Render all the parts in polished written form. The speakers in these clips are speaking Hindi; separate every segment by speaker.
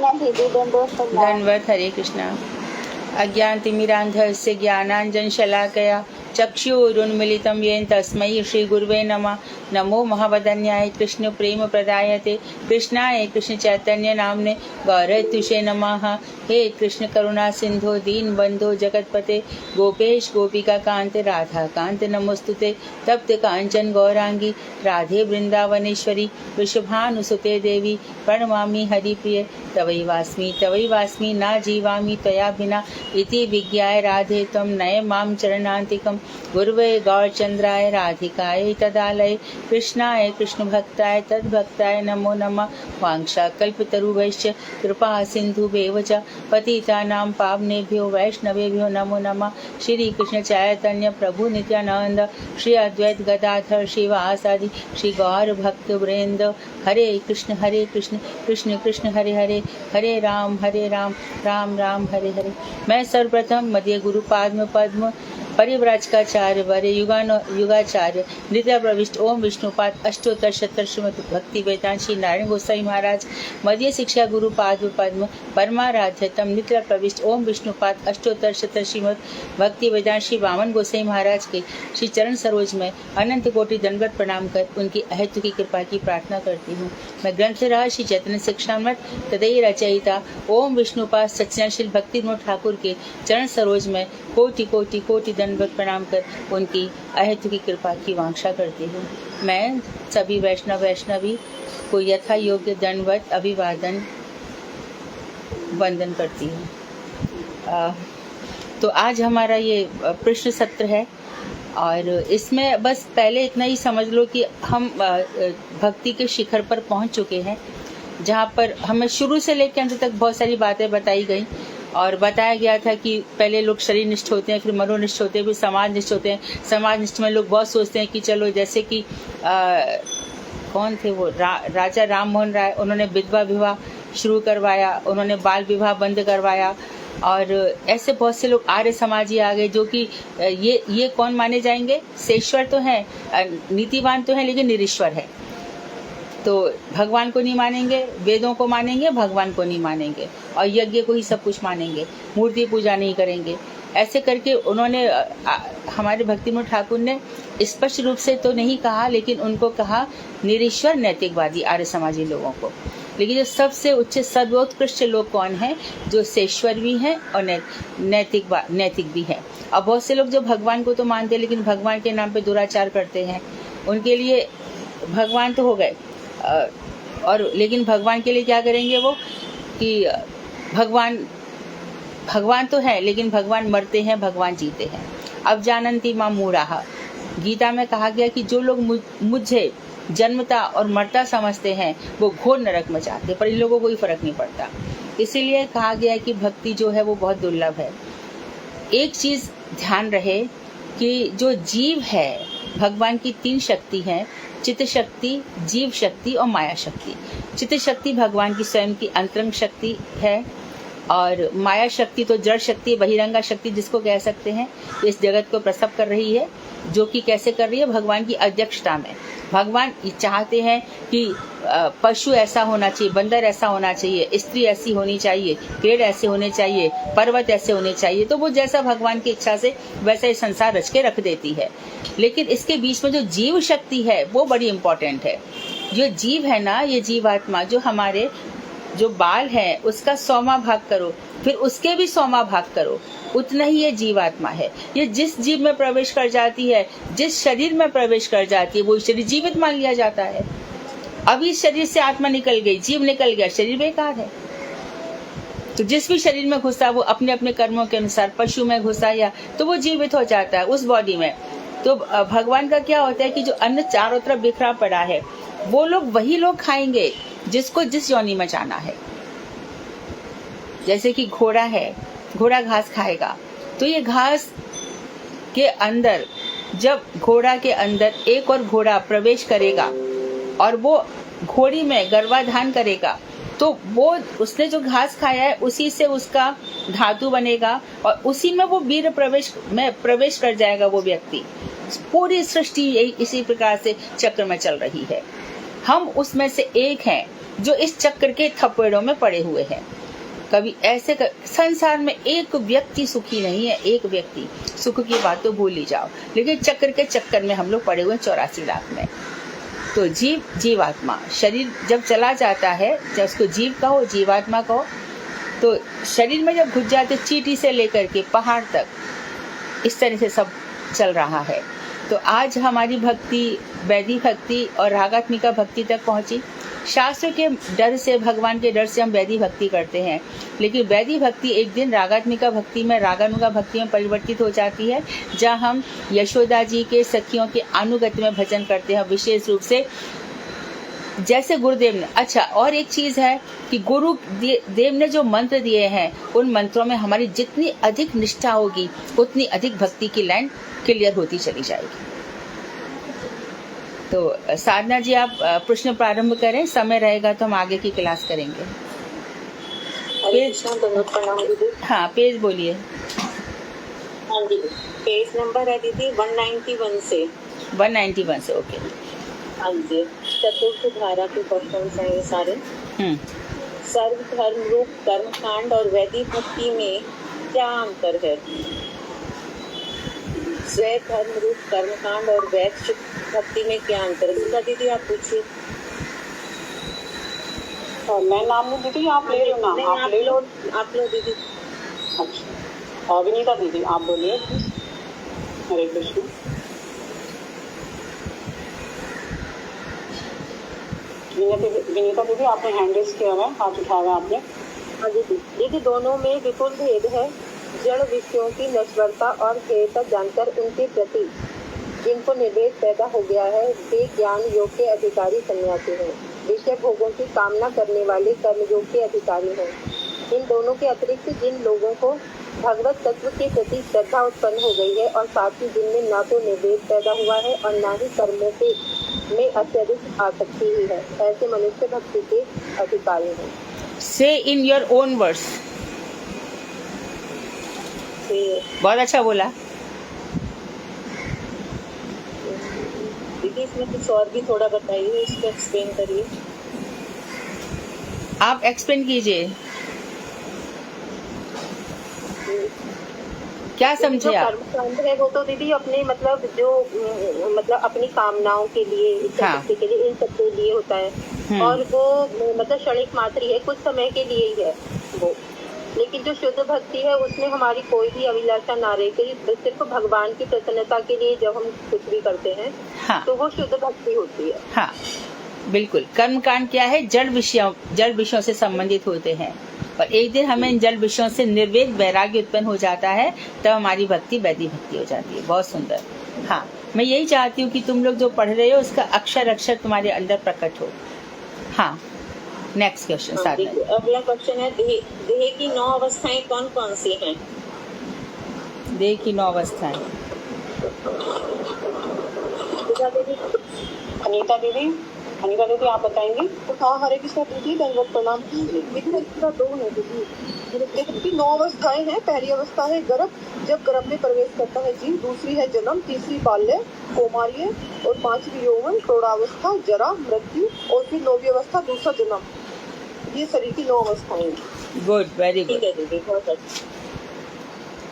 Speaker 1: धन्वत् हरे कृष्णा। अज्ञानतिमिरान्धस्य ज्ञानाञ्जनशलाकया चक्षुरुन्मीलितं येन तस्मै श्रीगुरुवे नमः। नमो महावदन्याय कृष्ण प्रेम प्रदायते कृष्णाय कृष्ण चैतन्य नामने गौरतुषे नमः। हे कृष्ण करुणा सिंधु दीन बंधु जगतपते गोपेश गोपिका कांत राधा कांत नमोस्तुते। तप्त कांचन गौरांगी राधे वृंदावनेश्वरी वृषभानुसुते देवी प्रणमामि हरिप्रिय। तवै वास्मि ना जीवामि त्वया बिना इति विज्ञाय राधे त्वं नय मां चरणान्तिकं। गुरुवे गौरचंद्राय राधिकाय तदालय कृष्णाय कृष्ण भक्ताय तद्भक्ताय नमो नमः। वाञ्छाकल्पतरुभ्यश्च कृपा सिन्धुभ्येव च पतितानां पावनेभ्यो वैष्णवेभ्यो नमो नमः। श्री कृष्ण चैतन्य प्रभु नित्यानंद श्री अद्वैत गदाधर श्रीवासादि श्री गौर भक्त वृंद। हरे कृष्ण कृष्ण कृष्ण हरे हरे हरे राम राम राम हरे हरे। मैं सर्वप्रथम मध्य गुरु पद्म परिव्राजकाचार्य वरे युगाचार्य नित्य प्रविष्ट ओम विष्णुपाद अष्टोत्तर शतक श्रीमद भक्ति वेदांत श्री नारायण गोसाई महाराज मध्य शिक्षा गुरु पद्म परमाराध्य तम नित्य प्रविष्ट ओम विष्णुपाद अष्टोत्तर शतक श्रीमद भक्ति वेदांत श्री वामन गोसाई महाराज के श्री चरण सरोज में अनंत कोटि दंडवत प्रणाम कर उनकी अहेतु की कृपा की प्रार्थना करती हूँ। मैं ग्रंथराज श्री चैतन्य शिक्षामृत तदई रचयिता ओम विष्णुपाद सच्चिदानंद भक्ति विनोद ठाकुर के चरण सरोज में कोटि कोटि कोटि दंडवत प्रणाम कर उनकी अहेतु की कृपा की वांछा करती हूँ। मैं सभी वैष्णवी को यथा योग्य दंडवत अभिवादन वंदन करती हूँ। तो आज हमारा ये प्रश्न सत्र है और इसमें बस पहले इतना ही समझ लो कि हम भक्ति के शिखर पर पहुंच चुके हैं, जहाँ पर हमें शुरू से लेकर अंत तक बहुत सारी बातें बताई गई और बताया गया था कि पहले लोग शरीर निष्ठ होते हैं, फिर मनोनिष्ठ होते हैं, फिर समाज निष्ठ होते हैं। समाज निष्ठ में लोग बहुत सोचते हैं कि चलो जैसे कि कौन थे वो राजा राम मोहन राय, उन्होंने विधवा विवाह शुरू करवाया, उन्होंने बाल विवाह बंद करवाया और ऐसे बहुत से लोग आर्य समाजी आ गए जो कि ये कौन माने जाएंगे? सेश्वर तो हैं, नीतिवान तो हैं, लेकिन निरीश्वर है। तो भगवान को नहीं मानेंगे, वेदों को मानेंगे, भगवान को नहीं मानेंगे और यज्ञ को ही सब कुछ मानेंगे, मूर्ति पूजा नहीं करेंगे। ऐसे करके उन्होंने हमारे भक्ति विनोद ठाकुर ने स्पष्ट रूप से तो नहीं कहा, लेकिन उनको कहा निरीश्वर नैतिकवादी आर्य समाजी लोगों को। लेकिन जो सबसे उच्च सर्वोत्कृष्ट लोग कौन है? जो सेश्वर भी हैं और नैतिक भी हैं। अब बहुत से लोग जो भगवान को तो मानते हैं लेकिन भगवान के नाम पे दुराचार करते हैं, उनके लिए भगवान तो हो गए और लेकिन भगवान के लिए क्या करेंगे वो कि भगवान तो है लेकिन भगवान मरते हैं, भगवान जीते हैं। अब जानन्ति मां मूढ़ाः, गीता में कहा गया कि जो लोग मुझे जन्मता और मरता समझते हैं वो घोर नरक में जाते, पर इन लोगों को कोई फर्क नहीं पड़ता। इसीलिए कहा गया है कि भक्ति जो है वो बहुत दुर्लभ है। एक चीज ध्यान रहे कि जो जीव है, भगवान की 3 शक्ति हैं, चित्त शक्ति, जीव शक्ति और माया शक्ति। चित्त शक्ति भगवान की स्वयं की अंतरंग शक्ति है और माया शक्ति तो जड़ शक्ति, बहिरंगा शक्ति जिसको कह सकते हैं, इस जगत को प्रसव कर रही है। जो कि कैसे कर रही है? भगवान की अध्यक्षता में। भगवान चाहते हैं कि पशु ऐसा होना चाहिए, बंदर ऐसा होना चाहिए, स्त्री ऐसी होनी चाहिए, पेड़ ऐसे होने चाहिए, पर्वत ऐसे होने चाहिए। तो वो जैसा भगवान की इच्छा से वैसा ही संसार रच के रख देती है। लेकिन इसके बीच में जो जीव शक्ति है वो बड़ी इंपॉर्टेंट है। जो जीव है ना, ये जीवात्मा, जो हमारे जो बाल है उसका 100वां भाग करो, फिर उसके भी 100वां भाग करो, उतना ही ये जीवात्मा है। ये जिस जीव में प्रवेश कर जाती है, जिस शरीर में प्रवेश कर जाती है, वो शरीर जीवित मान लिया जाता है। अब इस शरीर से आत्मा निकल गई, जीव निकल गया, शरीर बेकार है। तो जिस भी शरीर में घुसा वो अपने अपने कर्मों के अनुसार, पशु में घुसा या तो वो जीवित हो जाता है उस बॉडी में। तो भगवान का क्या होता है कि जो अन्न चारों तरफ बिखरा पड़ा है वो लोग वही लोग खाएंगे जिसको जिस योनि में जाना है। जैसे कि घोड़ा है, घोड़ा घास खाएगा, तो ये घास के अंदर जब घोड़ा के अंदर एक और घोड़ा प्रवेश करेगा और वो घोड़ी में गर्भाधान करेगा, तो वो उसने जो घास खाया है उसी से उसका धातु बनेगा और उसी में वो वीर प्रवेश कर जाएगा वो व्यक्ति। पूरी सृष्टि इसी प्रकार से चक्र में चल रही है। हम उसमें से एक हैं जो इस चक्र के थपेड़ों में पड़े हुए हैं। कभी ऐसे संसार में एक व्यक्ति सुखी नहीं है, एक व्यक्ति। सुख की बात तो भूल ही जाओ, लेकिन चक्र के चक्कर में हम लोग पड़े हुए 84 लाख में। तो जीवात्मा शरीर जब चला जाता है, जब उसको जीव कहो, जीवात्मा कहो, तो शरीर में जब घुस जाते, चींटी से लेकर के पहाड़ तक इस तरह से सब चल रहा है। तो आज हमारी भक्ति वैदिक भक्ति और रागात्मिका भक्ति तक पहुंची। शास्त्र के डर से, भगवान के डर से हम वैदिक भक्ति करते हैं, लेकिन वैदिक भक्ति एक दिन रागात्मिका भक्ति में, रागानुगा भक्ति में परिवर्तित हो जाती है, जहाँ हम यशोदा जी के सखियों के अनुगत्य में भजन करते हैं, विशेष रूप से जैसे गुरुदेव ने। अच्छा, और एक चीज है कि गुरु देव ने जो मंत्र दिए हैं, उन मंत्रों में हमारी जितनी अधिक निष्ठा होगी, उतनी अधिक भक्ति की लाइन क्लियर होती चली जाएगी। तो साधना जी, आप प्रश्न प्रारंभ करें, समय रहेगा तो हम आगे की क्लास करेंगे। पेज, हाँ पेज बोलिए।
Speaker 2: हाँ जी, पेज नंबर है दीदी 191 से।
Speaker 1: 191 से, ओके।
Speaker 2: हाँ जी, चतुर्थ धारा के क्वेश्चन हैं ये सारे। सर्व धर्म रूप कर्मकांड और वैदिक भक्ति में क्या अंतर है? स्वयं धर्म रूप कर्मकांड और वैदिक भक्ति में क्या अंतर है? सीता दीदी आप पूछिए।
Speaker 3: मैं नाम लूँ दीदी, आप ले लो ना?
Speaker 2: आप ले लो, आप लो दीदी।
Speaker 3: अच्छा, विनीता दीदी आप बोलिए। हरे कृष्ण। विनीता दीदी आपने हैंड रेज किया है, हाथ उठाया है आपने।
Speaker 2: हाँ दीदी। दीदी, दोनों में विपुल भेद है। जड़ विषयों की नश्वरता और हेयता जानकर उनके प्रति जिनको निवेद पैदा हो गया है, वे ज्ञान योग के अधिकारी सन्यासी हैं। विषय भोगों की कामना करने वाले कर्मयोग के अधिकारी हैं। इन दोनों के अतिरिक्त जिन लोगों को भगवत तत्व के प्रति श्रद्धा उत्पन्न हो गई है और साथ ही जिनमें न तो निवेद पैदा हुआ है और न ही कर्मों के में अत्यधिक आसक्ति ही है, ऐसे मनुष्य भक्ति के अधिकारी हैं।
Speaker 1: से इन योर ओन वर्ड्स। बहुत अच्छा बोला
Speaker 2: दीदी। इसमें कुछ और भी थोड़ा बताइए, इसको एक्सप्लेन करिए।
Speaker 1: आप एक्सप्लेन कीजिए, क्या समझे आप?
Speaker 2: कर्मकांड है वो तो दीदी अपने मतलब जो अपनी कामनाओं के लिए,
Speaker 1: हाँ।
Speaker 2: के लिए, इन सब के लिए होता है। और वो मतलब क्षणिक मात्र ही है, कुछ समय के लिए ही है वो। लेकिन जो शुद्ध भक्ति है उसमें हमारी कोई भी अभिलाषा ना रहे, सिर्फ भगवान की प्रसन्नता के लिए जब हम कुछ भी करते हैं,
Speaker 1: हाँ।
Speaker 2: तो वो शुद्ध भक्ति होती है।
Speaker 1: हाँ बिल्कुल। कर्मकांड क्या है? जड़ विषयों से संबंधित होते हैं, और एक दिन हमें इन जड़ विषयों से निर्वेद वैराग्य उत्पन्न हो जाता है, तब हमारी भक्ति वैदिक भक्ति हो जाती है। बहुत सुंदर। हाँ, मैं यही चाहती हूँ कि तुम लोग जो पढ़ रहे हो उसका अक्षर अक्षर तुम्हारे अंदर प्रकट हो। हाँ, नेक्स्ट क्वेश्चन।
Speaker 2: अगला क्वेश्चन है, देह की 9 अवस्थाएं कौन कौन सी हैं?
Speaker 1: देह की 9 अवस्थाएं।
Speaker 3: अनीता दीदी आप बताएंगी?
Speaker 4: हाँ, हरे कृष्ण दीदी, दंडवत प्रणाम। विधि 2 है दीदी। देह की 9 अवस्थाएं हैं। पहली अवस्था है गर्भ, जब गर्भ में प्रवेश करता है जीव। दूसरी है जन्म, तीसरी बाल्य, कौमार्य, और 5वीं यौवन, प्रौढ़ावस्था, जरा, मृत्यु, और फिर 9वीं अवस्था दूसरा जन्म। ये शरीर की 9 अवस्थाएं।
Speaker 1: Good, very good.
Speaker 2: ठीक है दीदी, बहुत अच्छा।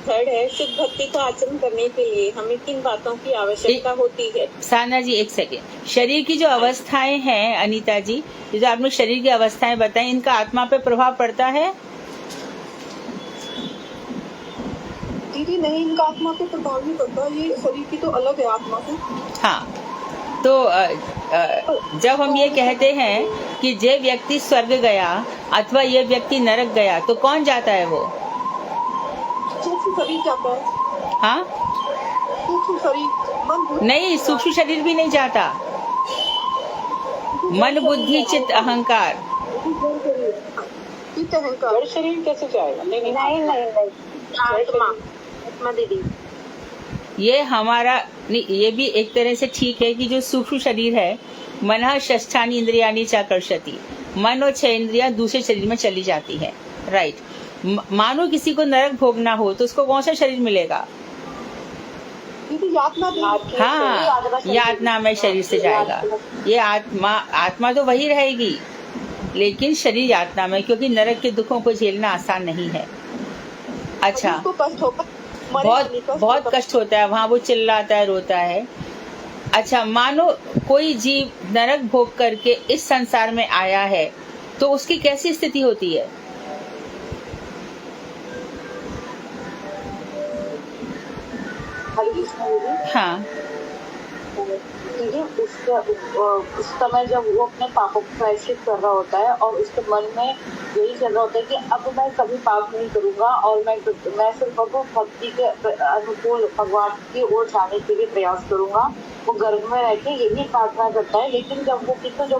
Speaker 2: थर्ड है, शुद्ध भक्ति का आचरण करने के लिए हमें किन बातों की आवश्यकता होती है?
Speaker 1: साधना जी एक सेकेंड। शरीर की जो अवस्थाएं हैं अनीता जी, जो आपने शरीर की अवस्थाएं बताई, इनका आत्मा पे प्रभाव पड़ता है?
Speaker 4: दीदी नहीं, इनका आत्मा पे प्रभाव नहीं पड़ता। ये शरीर की तो अलग है आत्मा से।
Speaker 1: हाँ, तो जब हम ये कहते हैं कि ये व्यक्ति स्वर्ग गया अथवा ये व्यक्ति नरक गया, तो कौन जाता है? वो
Speaker 4: सूक्ष्म शरीर जाता है।
Speaker 1: हाँ,
Speaker 4: सूक्ष्म शरीर, मन बुद्धि
Speaker 1: नहीं, सूक्ष्म शरीर भी नहीं जाता। मन बुद्धि चित्त अहंकार।
Speaker 4: चित्त अहंकार।
Speaker 3: जड़ शरीर कैसे जाएगा? नहीं,
Speaker 2: आत्मा दीदी,
Speaker 1: ये हमारा नहीं, ये भी एक तरह से ठीक है कि जो सूक्ष्म शरीर है, मनः षष्ठानि इंद्रियाणि चाकर्षति, मन और 6 इंद्रियां दूसरे शरीर में चली जाती है। राइट। मानो किसी को नरक भोगना हो तो उसको कौन सा शरीर मिलेगा?
Speaker 4: आत्मा।
Speaker 1: हाँ, ये आत्मा में शरीर से जाएगा। ये आत्मा तो वही रहेगी। लेकिन शरीर यातना में, क्योंकि नरक के दुखों को झेलना आसान नहीं है। अच्छा,
Speaker 4: उसको कष्ट होगा,
Speaker 1: बहुत कष्ट होता है वहाँ, वो चिल्लाता है, रोता है। अच्छा, मानो कोई जीव नरक भोग करके इस संसार में आया है तो उसकी कैसी स्थिति होती है? हाँ,
Speaker 3: उस समय जब वो अपने पापों को प्रायश्चित कर रहा होता है और उसके मन में यही चल रहा होता है कि अब मैं कभी पाप नहीं करूंगा और मैं सिर्फ भक्ति के अनुकूल भगवान की ओर जाने के लिए प्रयास करूंगा, वो गर्भ में रह के यही प्रार्थना करता है। लेकिन जब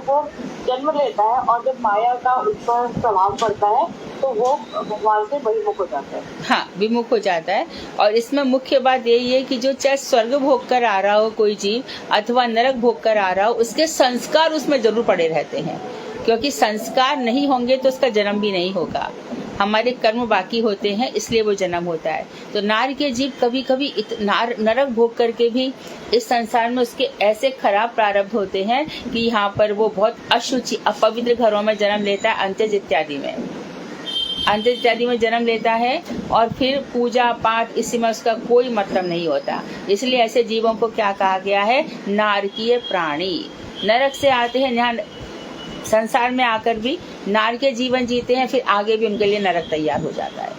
Speaker 3: वो जन्म लेता है और जब माया का उस पर प्रभाव पड़ता है तो वो भगवान से विमुख हो जाता है।
Speaker 1: हाँ, विमुख हो जाता है। और इसमें मुख्य बात यही है कि जो चाहे स्वर्ग भोग कर आ रहा हो कोई जीव अथवा नरक भोग कर आ रहा हो, उसके संस्कार उसमें जरूर पड़े रहते हैं, क्योंकि संस्कार नहीं होंगे तो उसका जन्म भी नहीं होगा। हमारे कर्म बाकी होते हैं, इसलिए वो जन्म होता है। तो नार के जीव कभी कभी नरक भोग करके भी इस संसार में उसके ऐसे खराब प्रारब्ध होते हैं कि यहाँ पर वो बहुत अशुचि अपवित्र घरों में जन्म लेता है, अंत्यज इत्यादि में जन्म लेता है, और फिर पूजा पाठ इसी में उसका कोई मतलब नहीं होता। इसलिए ऐसे जीवों को क्या कहा गया है? नारकीय प्राणी। नरक से आते हैं, यहाँ संसार में आकर भी नार के जीवन जीते हैं, फिर आगे भी उनके लिए नरक तैयार हो जाता है।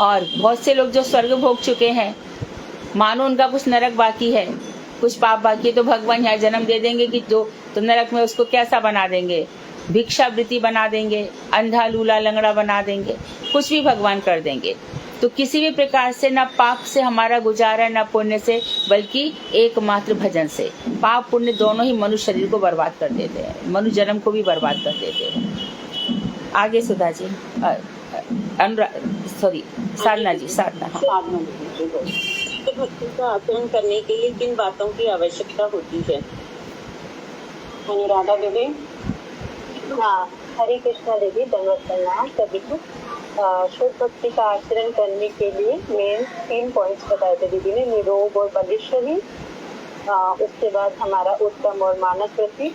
Speaker 1: और बहुत से लोग जो स्वर्ग भोग चुके हैं, मानो उनका कुछ नरक बाकी है, कुछ पाप बाकी है, तो भगवान यहाँ जन्म दे देंगे कि तो नरक में उसको कैसा बना देंगे, भिक्षावृत्ति बना देंगे, अंधा लूला लंगड़ा बना देंगे, कुछ भी भगवान कर देंगे। तो किसी भी प्रकार से न पाप से हमारा गुजारा है, न पुण्य से, बल्कि एकमात्र भजन से। पाप पुण्य दोनों ही मनुष्य शरीर को बर्बाद कर देते हैं, मनुष्य जन्म को भी बर्बाद कर देते हैं। आगे सुधा जी, साधना जी, साधना। हाँ।
Speaker 2: भक्ति का आचरण करने के लिए किन बातों की आवश्यकता होती है?
Speaker 3: अनुराधा दीदी।
Speaker 2: हाँ, हरे कृष्णा दीदी, दंडवत प्रणाम सभी को। शुद्ध भक्ति का आचरण करने के लिए मेन 3 पॉइंट्स बताए थे दीदी ने, निरोग और बलिष्ठ शरीर, उसके बाद हमारा उत्तम और मानस वृत्ति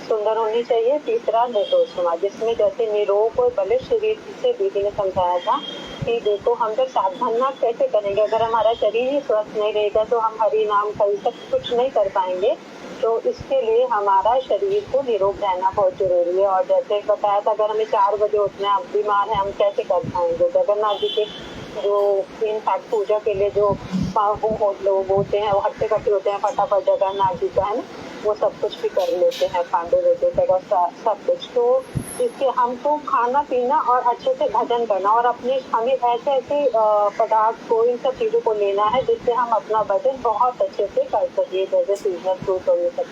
Speaker 2: सुंदर होनी चाहिए, तीसरा निर्दोष समाज। जिसमें जैसे निरोग और बलिष्ठ शरीर से दीदी ने समझाया था कि देखो हम जब साधना कैसे करेंगे, अगर हमारा शरीर ही स्वस्थ नहीं रहेगा तो हम हरि नाम कहीं तक कुछ नहीं कर पाएंगे। तो इसके लिए हमारा शरीर को निरोग रहना बहुत जरूरी है। और जैसे बताया था, अगर हमें 4 बजे उठना है, हम बीमार हैं, हम कैसे कर पाएंगे? जगन्नाथ जी के जो इनफैक्ट पूजा के लिए जो लोग होते हैं, वो हट्टे कट्टे होते हैं, फटाफट जगन्नाथ जी का है ना, वो सब कुछ भी कर लेते हैं, पांडे लेते सब कुछ। तो इसके हमको खाना पीना और अच्छे से भजन करना, और हमें ऐसे पदार्थ को, इन सब चीजों को लेना है जिससे हम अपना भजन बहुत अच्छे से कर सके, जैसे सीजनल फ्रूट और ये सब।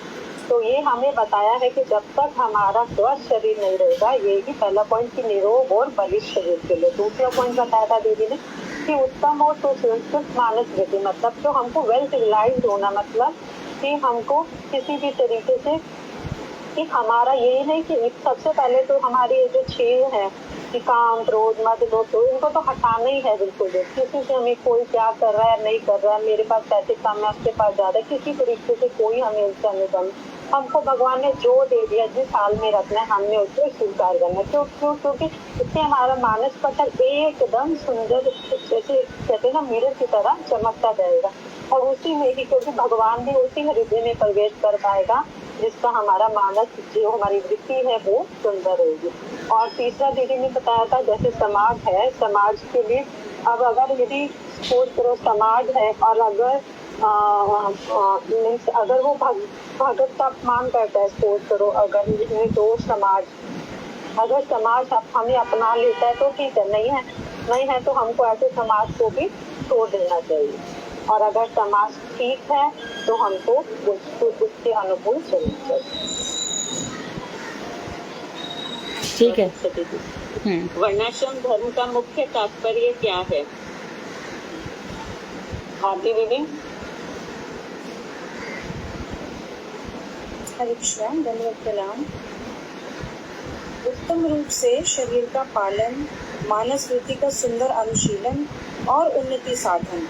Speaker 2: तो ये हमें बताया है कि जब तक हमारा स्वस्थ शरीर नहीं रहेगा, ये ही पहला पॉइंट की निरोग और बलिष्ठ शरीर के लिए। दूसरा पॉइंट बताया था दीदी ने कि उत्तम और सुसंस्कृत मानस वृत्ति, मतलब जो हमको वेल सिविलाइज्ड होना, मतलब कि हमको किसी भी तरीके से कि हमारा ये नहीं कि सबसे पहले तो हमारे जो 6 हैं कि काम, क्रोध, मद, लोभ, इनको तो हटाना ही है बिल्कुल भी। किसी से हमें कोई क्या कर रहा है नहीं कर रहा है, मेरे पास पैसे कम है, उसके पास ज्यादा, किसी तरीके से कोई हमें उससे नहीं करना। हमको भगवान ने जो दे दिया, जिस हाल में रखना है, हमने उसको स्वीकार करना। क्योंकि इससे हमारा मानस पटल एकदम सुंदर, जैसे कहते हैं ना, मिरर की तरह चमकता जाएगा। और उसी में ही, क्योंकि भगवान भी उसी हृदय में प्रवेश कर पाएगा जिसका हमारा मानस, जो हमारी वृत्ति है वो सुंदर होगी। और तीसरा दीदी ने बताया था, जैसे समाज है, समाज के लिए अब अगर यदि सपोज करो समाज है और अगर अगर वो भगत का अपमान करता है, सपोज करो अगर निर्दोष समाज, अगर समाज हमें अपना लेता है तो ठीक है, नहीं है तो हमको ऐसे समाज को भी तोड़ देना चाहिए। और अगर समाज ठीक है तो हमको उसके अनुकूल चलना चाहिए।
Speaker 1: ठीक है।
Speaker 2: वर्णाश्रम धर्म का मुख्य तात्पर्य क्या है?
Speaker 3: भारती दीदी।
Speaker 5: हरे कृष्णा, धन्यवाद प्रणाम। उत्तम रूप से शरीर का पालन, मानस वृत्ति का सुंदर अनुशीलन और उन्नति साधन,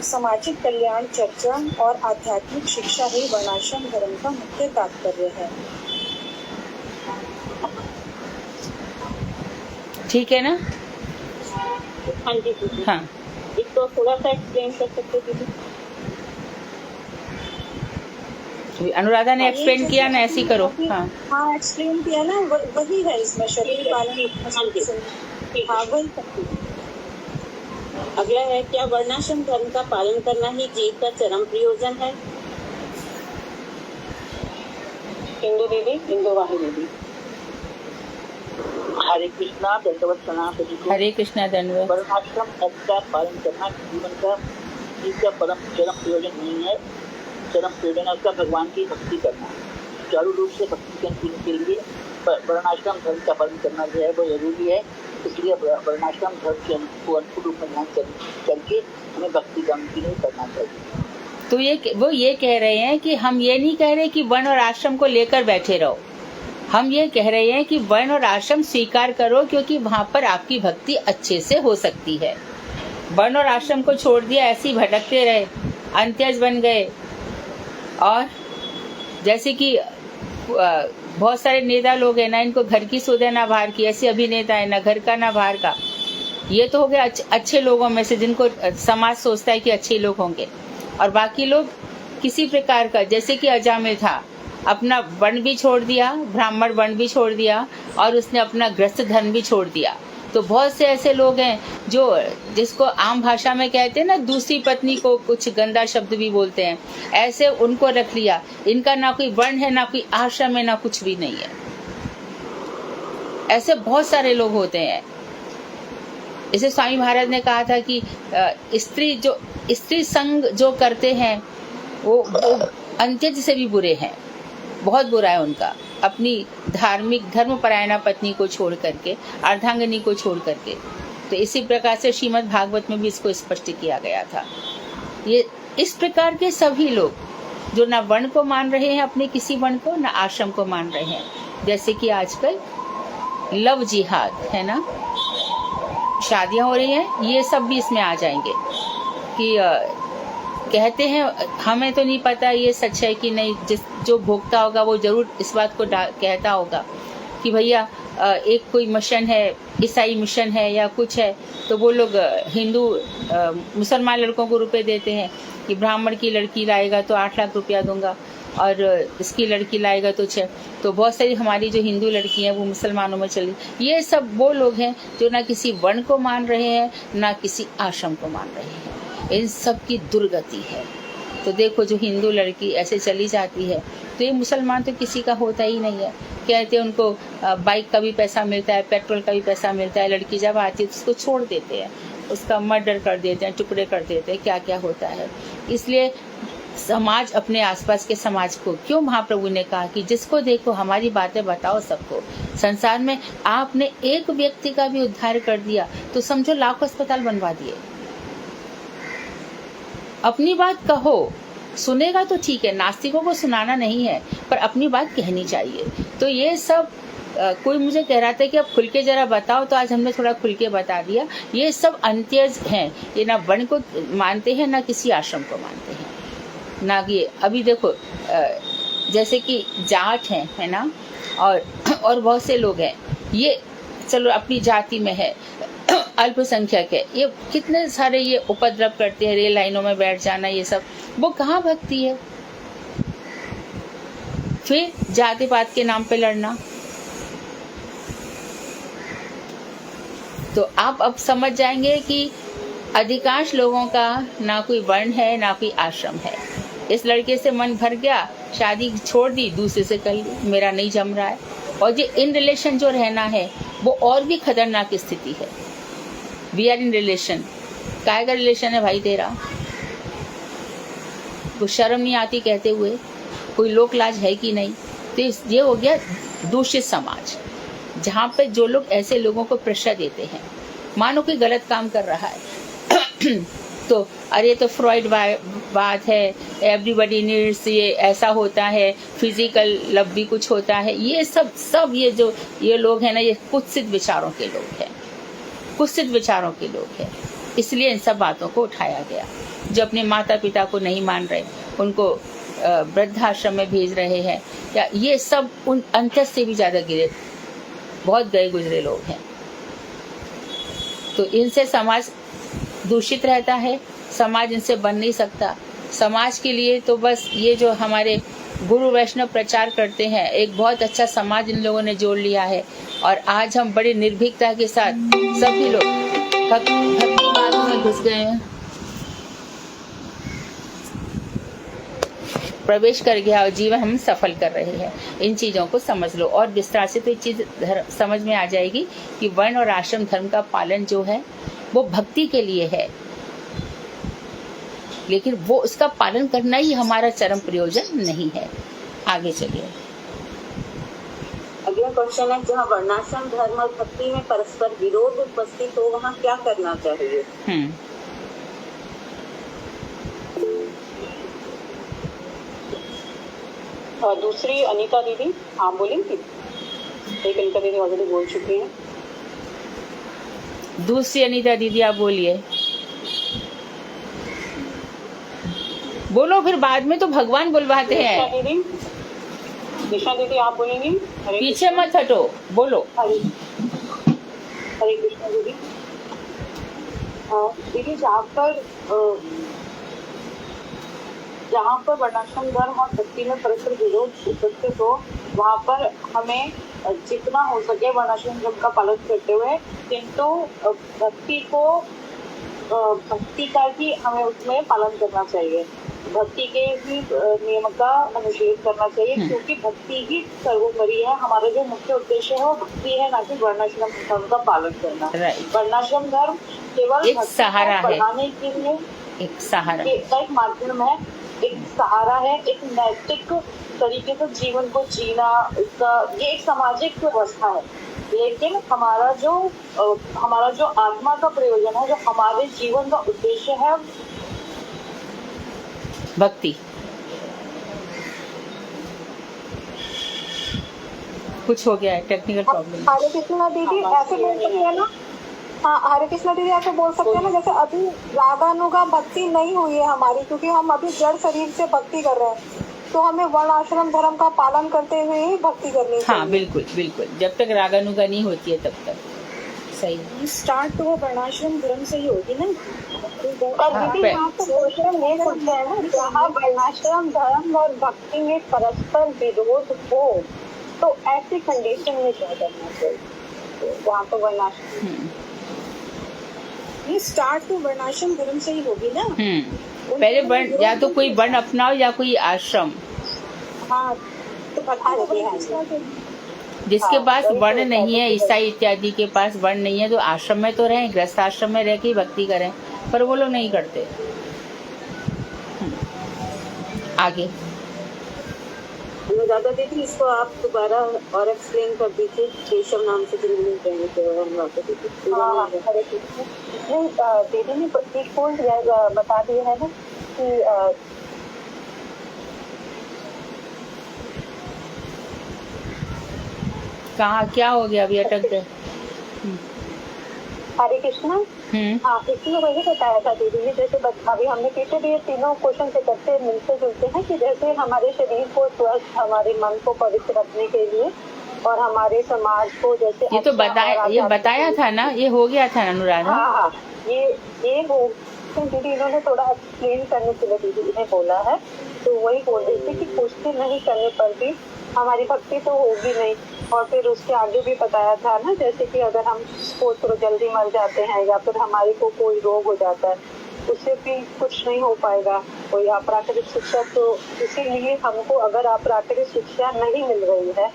Speaker 5: सामाजिक कल्याण चर्चा और आध्यात्मिक शिक्षा ही वर्णाश्रम धर्म का मुख्य तात्पर्य है।
Speaker 1: ठीक है ना?
Speaker 2: हाँ जी दीदी।
Speaker 1: हाँ,
Speaker 2: इसको थोड़ा सा एक्सप्लेन कर सकते दीदी?
Speaker 1: अनुराधा ने एक्सप्लेन किया ना, ऐसे ही करो। हाँ,
Speaker 5: हाँ एक्सप्लेन किया ना, वही है इसमें शरीर पालन। हाँ वही करती हूँ।
Speaker 2: अगला है, क्या वर्णाश्रम धर्म का पालन करना ही जीव का चरम प्रयोजन है? इंदु दीदी, इंदु वाहिनी दीदी।
Speaker 3: हरे कृष्णा, दंडवत प्रणाम सभी को।
Speaker 1: हरे कृष्णा, दंडवत।
Speaker 3: वर्णाश्रम धर्म का पालन करना जीवन का चरम प्रयोजन नहीं है। चरम प्रयोजन है उसका भगवान की भक्ति करना। चारू रूप से भक्ति करने के लिए वर्णाश्रम धर्म का पालन करना जो है वो जरूरी है। इसलिए वर्णाश्रम धर्म को अनुकूल रूप में ध्यान करके हमें भक्ति करना चाहिए।
Speaker 1: तो वो ये कह रहे हैं कि हम ये नहीं कह रहे कि वर्ण और आश्रम को लेकर बैठे रहो। हम ये कह रहे हैं कि वर्ण और आश्रम स्वीकार करो, क्योंकि वहां पर आपकी भक्ति अच्छे से हो सकती है। वर्ण और आश्रम को छोड़ दिया, ऐसे ही भटकते रहे, अंत्यज बन गए। और जैसे कि बहुत सारे नेता लोग हैं ना, इनको घर की सुध है ना बाहर की, ऐसे अभिनेता है ना घर का ना बाहर का। ये तो हो गया अच्छे लोगों में से, जिनको समाज सोचता है कि अच्छे लोग होंगे, और बाकी लोग किसी प्रकार का, जैसे कि अजामिल था, अपना वर्ण भी छोड़ दिया, ब्राह्मण वर्ण भी छोड़ दिया, और उसने अपना गृहस्थ धर्म भी छोड़ दिया। तो बहुत से ऐसे लोग हैं जो, जिसको आम भाषा में कहते हैं ना, दूसरी पत्नी को कुछ गंदा शब्द भी बोलते हैं, ऐसे उनको रख लिया। इनका ना कोई वर्ण है, ना कोई आश्रम है, ना कुछ भी नहीं है। ऐसे बहुत सारे लोग होते हैं। इसे स्वामी महाराज ने कहा था कि स्त्री संग जो करते हैं वो अंत्यज से भी बुरे हैं, बहुत बुरा है उनका। अपनी धार्मिक धर्मपरायणा पत्नी को छोड़ करके, अर्धांगिनी को छोड़ करके। तो इसी प्रकार से श्रीमद् भागवत में भी इसको स्पष्ट किया गया था। ये इस प्रकार के सभी लोग जो ना वर्ण को मान रहे हैं, अपने किसी वर्ण को, ना आश्रम को मान रहे हैं, जैसे कि आजकल लव जिहाद है ना, शादियां हो रही हैं, ये सब भी इसमें आ जाएंगे। कि कहते हैं, हमें तो नहीं पता ये सच है कि नहीं, जो भोगता होगा वो जरूर इस बात को कहता होगा कि भैया एक कोई मिशन है, ईसाई मिशन है या कुछ है, तो वो लोग हिंदू मुसलमान लड़कों को रुपए देते हैं कि ब्राह्मण की लड़की लाएगा तो 8 लाख रुपया दूंगा, और इसकी लड़की लाएगा तो 6। तो बहुत सारी हमारी जो हिंदू लड़की हैं वो मुसलमानों में चली। ये सब वो लोग हैं जो ना किसी वर्ण को मान रहे हैं, ना किसी आश्रम को मान रहे हैं। इन सब की दुर्गति है। तो देखो, जो हिंदू लड़की ऐसे चली जाती है, तो ये मुसलमान तो किसी का होता ही नहीं है। कहते हैं उनको बाइक का भी पैसा मिलता है, पेट्रोल का भी पैसा मिलता है। लड़की जब आती है तो उसको छोड़ देते हैं, उसका मर्डर कर देते हैं, टुकड़े कर देते हैं, क्या क्या होता है। इसलिए समाज, अपने आसपास के समाज को, क्यों महाप्रभु ने कहा कि जिसको देखो हमारी बातें बताओ सबको। संसार में आपने एक व्यक्ति का भी उद्धार कर दिया तो समझो लाखों अस्पताल बनवा दिए। अपनी बात कहो, सुनेगा तो ठीक है, नास्तिकों को सुनाना नहीं है, पर अपनी बात कहनी चाहिए। तो ये सब कोई मुझे कह रहा था कि अब खुल के जरा बताओ, तो आज हमने थोड़ा खुल के बता दिया। ये सब अंत्यज हैं, ये ना वर्ण को मानते हैं, ना किसी आश्रम को मानते हैं, ना ये। अभी देखो, जैसे कि जाट हैं, है ना, और बहुत से लोग हैं, ये चलो अपनी जाति में है, अल्पसंख्यक है, ये कितने सारे ये उपद्रव करते हैं, रेल लाइनों में बैठ जाना, ये सब, वो कहाँ भक्ति है? फिर जाति पात के नाम पे लड़ना। तो आप अब समझ जाएंगे कि अधिकांश लोगों का ना कोई वर्ण है, ना कोई आश्रम है। इस लड़के से मन भर गया, शादी छोड़ दी, दूसरे से कर ली, मेरा नहीं जम रहा है। और ये इन रिलेशन जो रहना है वो और भी खतरनाक स्थिति है। वी आर इन रिलेशन, काय का रिलेशन है भाई तेरा? कुछ शर्म नहीं आती कहते हुए? कोई लोक लाज है कि नहीं? तो ये हो गया दूषित समाज, जहाँ पे जो लोग ऐसे लोगों को प्रेशर देते हैं। मानो कोई गलत काम कर रहा है तो अरे तो फ्रॉइड बात है, एवरीबडी नीड्स, ये ऐसा होता है, फिजिकल लव भी कुछ होता है। ये सब ये जो ये लोग हैं ना, ये कुत्सित विचारों के लोग हैं, कुत्सित विचारों के लोग हैं। इसलिए इन सब बातों को उठाया गया। जो अपने माता पिता को नहीं मान रहे, उनको वृद्धाश्रम में भेज रहे हैं, या ये सब उन अंतर से भी ज़्यादा गिरे, बहुत गए गुजरे लोग हैं। तो इनसे समाज दूषित रहता है, समाज इनसे बन नहीं सकता। समाज के लिए तो बस ये जो हमारे गुरु वैष्णव प्रचार करते हैं, एक बहुत अच्छा समाज इन लोगों ने जोड़ लिया है। और आज हम बड़ी निर्भीकता के साथ सभी लोग भक्ति मार्ग में घुस गए हैं, प्रवेश कर गया और जीवन हम सफल कर रहे हैं। इन चीज़ों को समझ लो और विस्तार से तो ये चीज़ समझ में आ जाएगी कि वर्ण और आश्रम धर्म का पालन जो है वो भक्ति के लिए है, लेकिन वो उसका पालन करना ही हमारा चरम प्रयोजन नहीं है। आगे चलिए।
Speaker 2: अगला क्वेश्चन है, जहाँ वर्णाश्रम धर्म और भक्ति में परस्पर विरोध उपस्थित हो वहाँ क्या करना चाहिए?
Speaker 4: और दूसरी अनीता दीदी आप बोलेंगी? एक अनीता दीदी ऑलरेडी बोल चुकी हैं।
Speaker 1: दूसरी अनीता दीदी आप बोलिए। बोलो, फिर बाद में तो भगवान बुलवाते हैं।
Speaker 4: निशा दीदी आप बोलेंगी?
Speaker 1: पीछे मत हटो, बोलो।
Speaker 3: हरे कृष्ण दीदी। दीदी जहाँ पर वर्णाश्रम धर्म और भक्ति में परस्पर विरोध उपस्थित हो वहाँ पर हमें जितना हो सके वर्णाश्रम धर्म का पालन करते हुए, किंतु भक्ति का ही हमें उसमें पालन करना चाहिए। भक्ति के ही नियम का अनुच्छेद करना चाहिए, क्योंकि भक्ति ही सर्वोपरि है। हमारा जो मुख्य उद्देश्य है वो भक्ति है, ना कि वर्णाश्रम धर्म का पालन करना। वर्णाश्रम धर्म केवल
Speaker 1: एक सहारा है,
Speaker 3: बढ़ाने के लिए
Speaker 1: एक सहारा,
Speaker 3: एक माध्यम है, एक सहारा है, एक नैतिक तरीके से जीवन को जीना, ये एक सामाजिक व्यवस्था है। लेकिन हमारा जो आत्मा का प्रयोजन है, जो हमारे जीवन का उद्देश्य है,
Speaker 1: भक्ति। कुछ हो गया है, टेक्निकल प्रॉब्लम।
Speaker 5: हरे कृष्णा दीदी ऐसे बोल सकते हैं ना? हाँ, हरे कृष्णा दीदी ऐसे बोल सकते हैं ना, जैसे अभी रागानुगा भक्ति नहीं हुई है हमारी, क्योंकि हम अभी जड़ शरीर से भक्ति कर रहे हैं, तो हमें वर्ण आश्रम धर्म का पालन करते हुए ही भक्ति करनी चाहिए।
Speaker 1: हाँ बिल्कुल बिल्कुल, जब तक रागानुगा नहीं होती है तब तक सही।
Speaker 5: स्टार्ट तो वो वर्णाश्रम धर्म से ही होगी ना।
Speaker 2: और दीदी यहाँ तो क्वेश्चन ये पूछते हैं ना, जहाँ वर्णाश्रम धर्म और भक्ति में परस्पर विरोध हो तो ऐसी कंडीशन में क्या करना चाहिए? तो वहाँ तो वर्णाश्रम
Speaker 5: ये स्टार्ट तो वर्णाश्रम धर्म से ही होगी ना।
Speaker 1: पहले वर्ण, या तो कोई वर्ण अपनाओ या कोई आश्रम।
Speaker 5: हाँ, तो बता देते हैं
Speaker 1: जिसके पास वर्ण नहीं है, ईसाई इत्यादि के पास वर्ण नहीं है, तो आश्रम में तो रहें, गृहस्थ आश्रम में रह के भक्ति करें, पर वो लोग नहीं करते। आगे
Speaker 2: दादा दीदी, इसको आप दोबारा और एक्सप्लेन कर दीजिए। केशव नाम से दीदी ने दीदी ने एक पॉइंट बता दिया है ना कि
Speaker 1: कहाँ क्या हो गया, अभी अटक गए।
Speaker 2: हरे कृष्णा। हाँ, इसमें वही बताया था दीदी ने, जैसे अभी हमने पीछे भी ये तीनों क्वेश्चन से करते मिलते जुलते हैं कि जैसे हमारे शरीर को स्वस्थ, हमारे मन को पवित्र रखने के लिए और हमारे समाज को जैसे
Speaker 1: ये तो बताया था ना, ये हो गया था अनुराधा।
Speaker 2: हाँ, ये हो दीदी, इन्होंने थोड़ा एक्सप्लेन करने के लिए दीदी ने बोला है, तो वही बोल रही थी कि पुष्टि नहीं करने पर भी हमारी भक्ति तो होगी नहीं। और फिर उसके आगे भी बताया था ना, जैसे कि अगर हम तो जल्दी मर जाते हैं या फिर हमारे को कोई रोग हो जाता है, उससे भी कुछ नहीं हो पाएगा कोई अपराकृतिक शिक्षा। तो इसीलिए हमको अगर अपराकृतिक शिक्षा नहीं मिल रही है,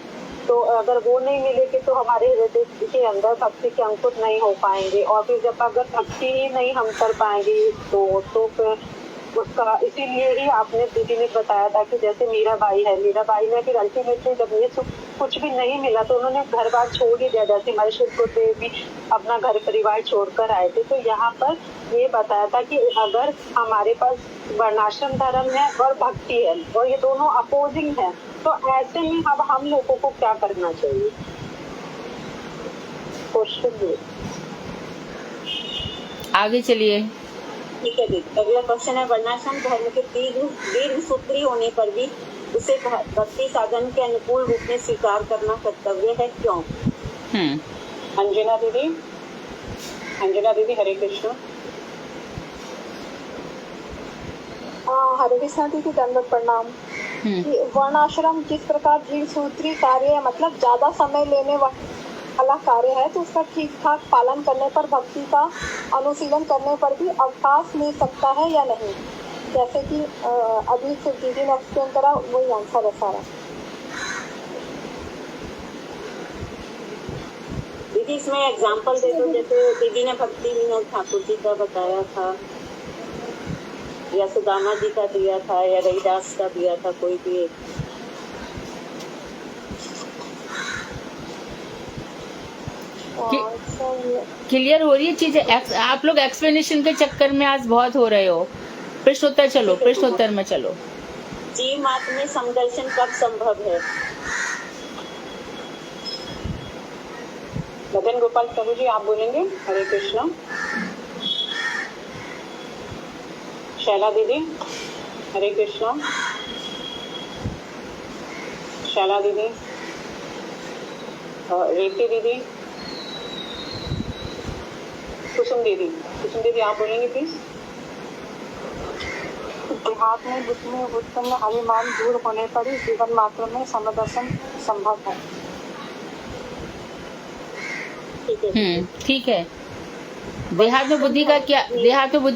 Speaker 2: तो अगर वो नहीं मिलेगी तो हमारे हृदय के अंदर भक्ति के अंकुर नहीं हो पाएंगे, और फिर जब अगर भक्ति ही नहीं हम कर पाएंगे तो फिर उसका, इसीलिए ही आपने दीदी ने बताया था कि जैसे मेरा भाई ने फिर अल्टीमेटली जब ये कुछ भी नहीं मिला तो उन्होंने घर बार छोड़ ही दिया, जैसे हमारे शिवपुर भी अपना घर परिवार छोड़कर आए थे। तो यहाँ पर ये बताया था कि अगर हमारे पास वर्णाश्रम धर्म है और भक्ति है और ये दोनों अपोजिंग है, तो ऐसे में अब हम लोगों को क्या करना चाहिए? क्वेश्चन
Speaker 1: आगे चलिए।
Speaker 2: ठीक है दीदी, अगला क्वेश्चन है, वर्णाश्रम धर्म के दीर्घ सूत्री होने पर भी उसे भक्ति साधन के अनुकूल रूप में स्वीकार करना कर्तव्य है, क्यों?
Speaker 4: अंजना दीदी।
Speaker 2: अंजना दीदी हरे कृष्ण।
Speaker 5: हरे कृष्णा दीदी, दंडवत प्रणाम। कि वर्णाश्रम जिस प्रकार जीव सूत्री कार्य है, मतलब ज्यादा समय लेने वाला कार्य है, तो उसका ठीक ठाक पालन करने पर भक्ति का अनुशीलन करने पर भी अवकाश मिल सकता है या नहीं? जैसे कि अभी सिर्फ दीदी ने एक्सप्लेन करा, वही आंसर है सारा।
Speaker 3: दीदी इसमें एग्जांपल दे दो, जैसे दीदी ने भक्ति विनोद ठाकुर जी का बताया था, या सुदामा जी का दिया था, या रविदास का दिया था, कोई भी एक।
Speaker 1: क्लियर हो रही है चीजें? आप लोग एक्सप्लेनेशन के चक्कर में आज बहुत हो रहे हो। प्रश्नोत्तर चलो, प्रश्नोत्तर में चलो।
Speaker 3: जीव मात्र में समदर्शन कब संभव है?
Speaker 2: मदन गोपाल प्रभु जी आप बोलेंगे। हरे कृष्ण। शैला दीदी हरे कृष्ण। शैला दीदी, रेती दीदी, कुसुम दीदी आप बोलेंगे प्लीज।
Speaker 5: देहात में जिसमें उत्पन्न अभिमान दूर होने पर ही जीवन मात्र में समदर्शन संभव है।
Speaker 1: ठीक है। देहात में बुद्धि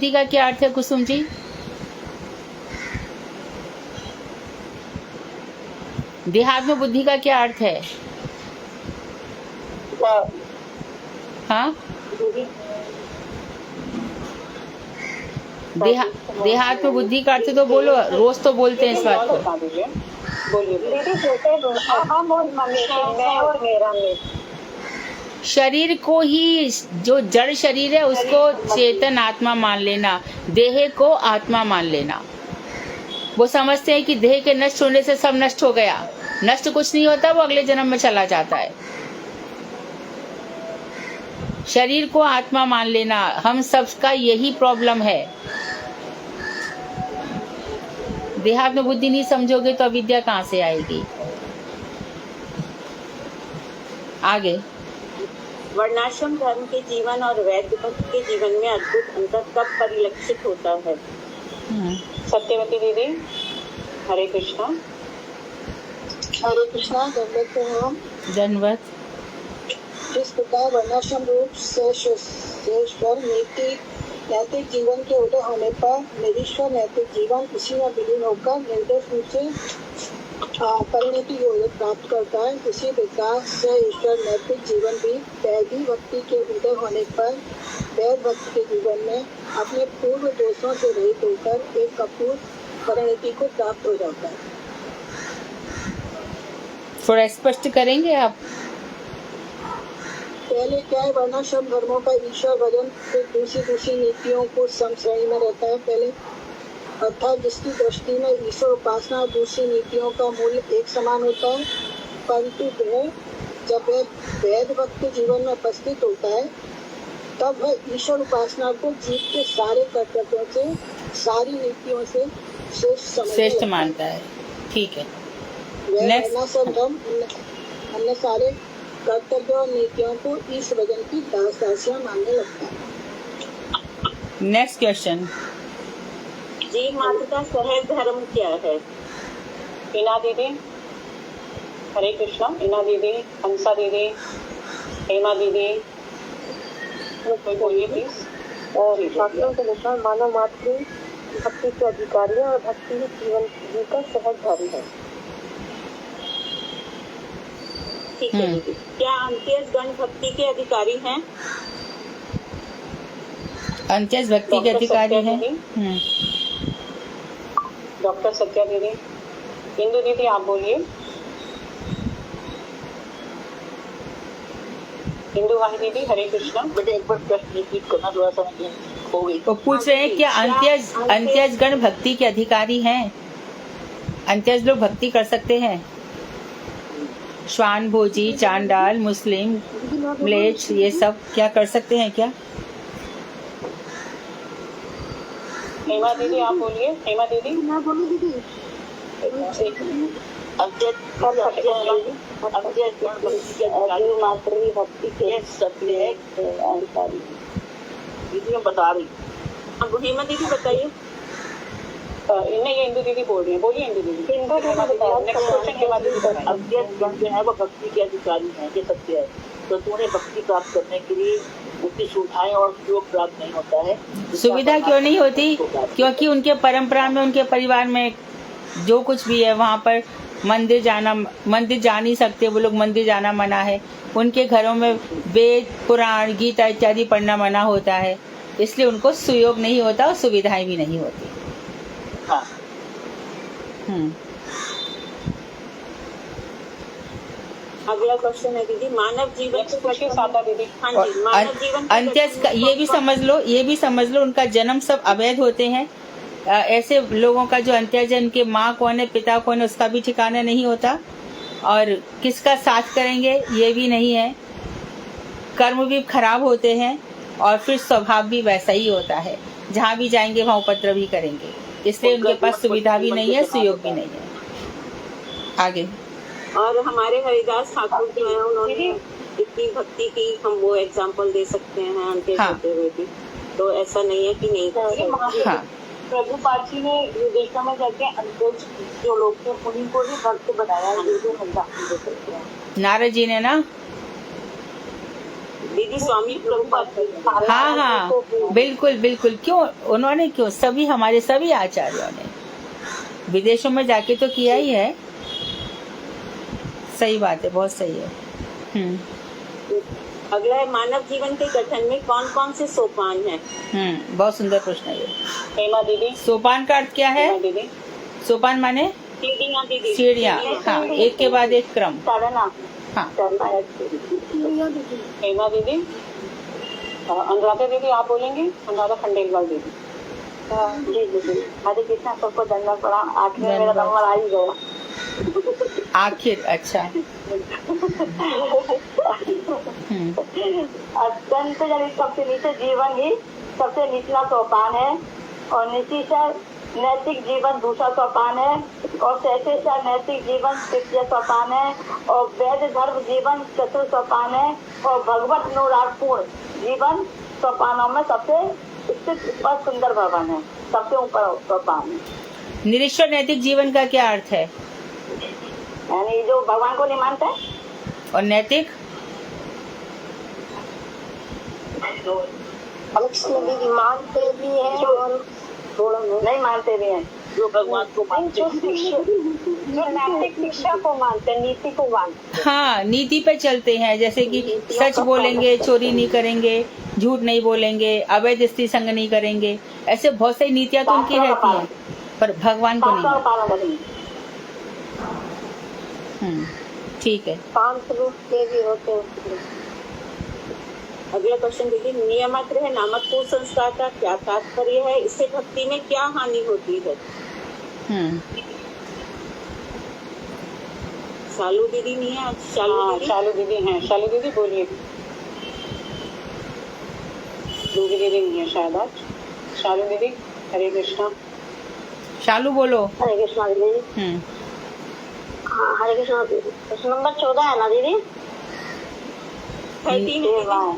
Speaker 1: का क्या अर्थ है कुसुम जी? देहात में बुद्धि का क्या अर्थ है? हाँ, देहात में बुद्धि का अर्थ तो बोलो, रोज तो बोलते हैं इस बात को। शरीर को ही, जो जड़ शरीर है उसको चेतन आत्मा मान लेना, देह को आत्मा मान लेना। वो समझते हैं कि देह के नष्ट होने से सब नष्ट हो गया। नष्ट कुछ नहीं होता, वो अगले जन्म में चला जाता है। शरीर को आत्मा मान लेना, हम सबका यही प्रॉब्लम है। देहात में बुद्धि नहीं समझोगे तो अविद्या कहाँ से आएगी? आगे।
Speaker 3: वर्णाश्रम धर्म के जीवन और वैद्य भक्त के जीवन में अद्भुत अंतर कब परिलक्षित होता है?
Speaker 2: सत्यवती दीदी हरे कृष्णा।
Speaker 4: हरे कृष्णा।
Speaker 1: धन्यवाद।
Speaker 4: जिस प्रकार वर्णाश्रम रूप से शेषवर नैतिक जीवन के उदय होने पर निरीश्वर नैतिक जीवन इसी में विलीन होकर निर्देश रूप से परिणति प्राप्त करता है, उसी प्रकार से ईश्वर नैतिक जीवन भी वैधि भक्ति के उदय होने पर वैध भक्ति के जीवन में अपने पूर्व दोषों से रहित होकर एक अपूर्व परिणति को प्राप्त हो जाता है।
Speaker 1: थोड़ा स्पष्ट करेंगे आप?
Speaker 4: पहले क्या है, वर्णाश्रम धर्मों का ईश्वर भजन दूसरी नीतियों को समश्रेणी में रहता है। पहले अर्थात जिसकी दृष्टि में ईश्वर उपासना और दूसरी नीतियों का मूल्य एक समान होता है, परंतु वह जब वह वैध भक्त के जीवन में उपस्थित होता है तब वह ईश्वर उपासना को जीव के सारे कर्तव्यों से, सारी नीतियों से श्रेष्ठ
Speaker 1: मानता है। ठीक है।
Speaker 4: वर्णाश्रम धर्म अन्य सारे कर्तव्यों और नीतियों को इस वजन की दासियां मानने लगता है।
Speaker 1: Next question.
Speaker 3: जीव मात्र का सहज धर्म क्या है?
Speaker 2: ईना दीदी हरे कृष्णा। ईना दीदी, हंसा दीदी, हेमा दीदी, कोई बोलिए प्लीज।
Speaker 5: शास्त्रों के अनुसार मानव मात्र भक्ति के अधिकारी है और भक्ति ही जीवन का सहज धर्म है।
Speaker 3: ठीक है दीदी। क्या अंत्यज गण भक्ति के अधिकारी हैं?
Speaker 1: अंत्यज भक्ति के अधिकारी हैं।
Speaker 2: डॉक्टर सत्या दीदी। इंदु दीदी आप बोलिए। इंदु वाही दीदी हरे कृष्णा।
Speaker 6: बेटे एक बार प्रश्न रिपीट करना, थोड़ा सा हो गई।
Speaker 1: वो पूछ रहे हैं क्या अंत्यज गण भक्ति के अधिकारी हैं? अंत्यज लोग भक्ति कर सकते हैं? श्वान भोजी, चांडाल, मुस्लिम, म्लेच्छ, ये सब क्या कर सकते हैं क्या?
Speaker 2: हेमा दीदी आप बोलिए। हेमा दीदी।
Speaker 4: मैं बोलूं दीदी?
Speaker 3: मात्र भक्ति के अधिकारी।
Speaker 6: दीदी मैं बता रही
Speaker 2: अब हेमा दीदी बताइए।
Speaker 3: इन्हें ये इंदु दीदी बोल रही है, बोलिए इंदु दीदी। नेक्स्ट क्वेश्चन हेमा दीदी बताइए।
Speaker 6: अज्ञात गण जो है वो भक्ति के अधिकारी हैं, ये सत्य है। तो तुम्हें भक्ति प्राप्त करने के लिए उनकी सुविधाएं और योग प्राप्त नहीं होता है।
Speaker 1: सुविधा क्यों नहीं होती? क्योंकि उनके परंपरा में, उनके परिवार में जो कुछ भी है वहाँ पर मंदिर जा नहीं सकते वो लोग, मंदिर जाना मना है। उनके घरों में वेद पुराण गीता इत्यादि पढ़ना मना होता है, इसलिए उनको सुयोग नहीं होता और सुविधाएं भी नहीं होती।
Speaker 6: हाँ।
Speaker 2: अगला क्वेश्चन है दीदी, मानव जीवन
Speaker 3: क्वेश्चन सादा दीदी।
Speaker 2: हाँ जी, मानव जीवन के
Speaker 1: अंत्य ये भी समझ लो उनका जन्म सब अवैध होते हैं। ऐसे लोगों का जो अंत्यजन के माँ कौन है पिता कौन है उसका भी ठिकाना नहीं होता, और किसका साथ करेंगे ये भी नहीं है। कर्म भी खराब होते हैं और फिर स्वभाव भी वैसा ही होता है, जहाँ भी जाएंगे वहाँ उपद्रव ही करेंगे। इसलिए उनके पास सुविधा भी नहीं है, सुयोग भी नहीं है। आगे
Speaker 2: और हमारे हरिदास ठाकुर जो है उन्होंने इतनी भक्ति की, हम वो एग्जाम्पल दे सकते हैं अंत्य होते हुए भी। तो ऐसा नहीं है कि नहीं कर सकते।
Speaker 1: हाँ,
Speaker 3: प्रभुपाद जी ने विदेशों में जाके अंग्रेज जो लोग थे उन्हीं को ही भक्त बनाया, जो हम दाखिल दे सकते हैं।
Speaker 1: नारद जी ने ना,
Speaker 2: दीदी स्वामी प्रभुपाद जी।
Speaker 1: हाँ, बिल्कुल बिल्कुल। क्यों सभी हमारे सभी आचार्यों ने विदेशों में जाके तो किया ही है। सही बात है, बहुत सही है।
Speaker 2: अगला है, मानव जीवन के गठन में कौन कौन से सोपान हैं?
Speaker 1: बहुत सुंदर प्रश्न है ये।
Speaker 3: हेमा दीदी।
Speaker 1: सोपान का अर्थ क्या है?
Speaker 3: दीदी
Speaker 1: सोपान माने
Speaker 2: सीढ़ियाँ दीदी।
Speaker 1: सीढ़ियाँ, हाँ, एक के बाद एक क्रम।
Speaker 3: साधना।
Speaker 1: हाँ,
Speaker 3: हेमा दीदी। अनुराधा दीदी आप बोलेंगी? अनुराधा खंडेलवाल दीदी। जी दीदी। हरे कृष्णा, सबको धन्यवाद पड़ा। आखिर में मेरा नंबर आ ही गया।
Speaker 1: आखिर, अच्छा।
Speaker 3: अत्यंत जनित सबसे नीचे जीवन ही सबसे निचला सोपान है, और नीति से नैतिक जीवन दूसरा सोपान है, और सहसे से नैतिक जीवन तृतीय सोपान है, और वैध धर्म जीवन चतुर्थ सोपान है, और भगवत अनुरागपूर्ण जीवन सोपानों में सबसे स्थित और सुंदर भवन है, सबसे ऊपर सोपान है।
Speaker 1: निरीश्वर नैतिक जीवन का क्या अर्थ है?
Speaker 3: यानी जो भगवान को नहीं मानते।
Speaker 1: और नैतिक?
Speaker 3: मानते भी हैं और थोड़ा नहीं मानते भी हैं।
Speaker 6: जो भगवान को मानते हैं,
Speaker 3: जो नैतिक शिक्षा को मानते हैं, नीति को मानते हैं।
Speaker 1: हाँ, नीति पे चलते हैं, जैसे कि सच बोलेंगे, चोरी नहीं करेंगे, झूठ नहीं बोलेंगे, अवैध स्त्री संग नहीं करेंगे। ऐसे बहुत सारी नीतियाँ तो उनकी रहती हैं, पर भगवान को नहीं। ठीक है।
Speaker 3: शांत रूप के भी होते हैं।
Speaker 2: अगला क्वेश्चन देखिए, नियमाग्रह नामक कुसंस्कार का क्या तात्पर्य है? इससे भक्ति में क्या हानि होती है? शालू दीदी नहीं है आज?
Speaker 3: शालू दीदी हैं। शालू दीदी बोलिए। दूसरी दीदी नहीं है शायद आज। शालू दीदी। हरे कृष्णा।
Speaker 1: शालू बोलो।
Speaker 3: हरे कृष्णा दीदी। हाँ, हरे कृष्णा दीदी। प्रश्न नंबर 14 है ना दीदी?
Speaker 2: 13।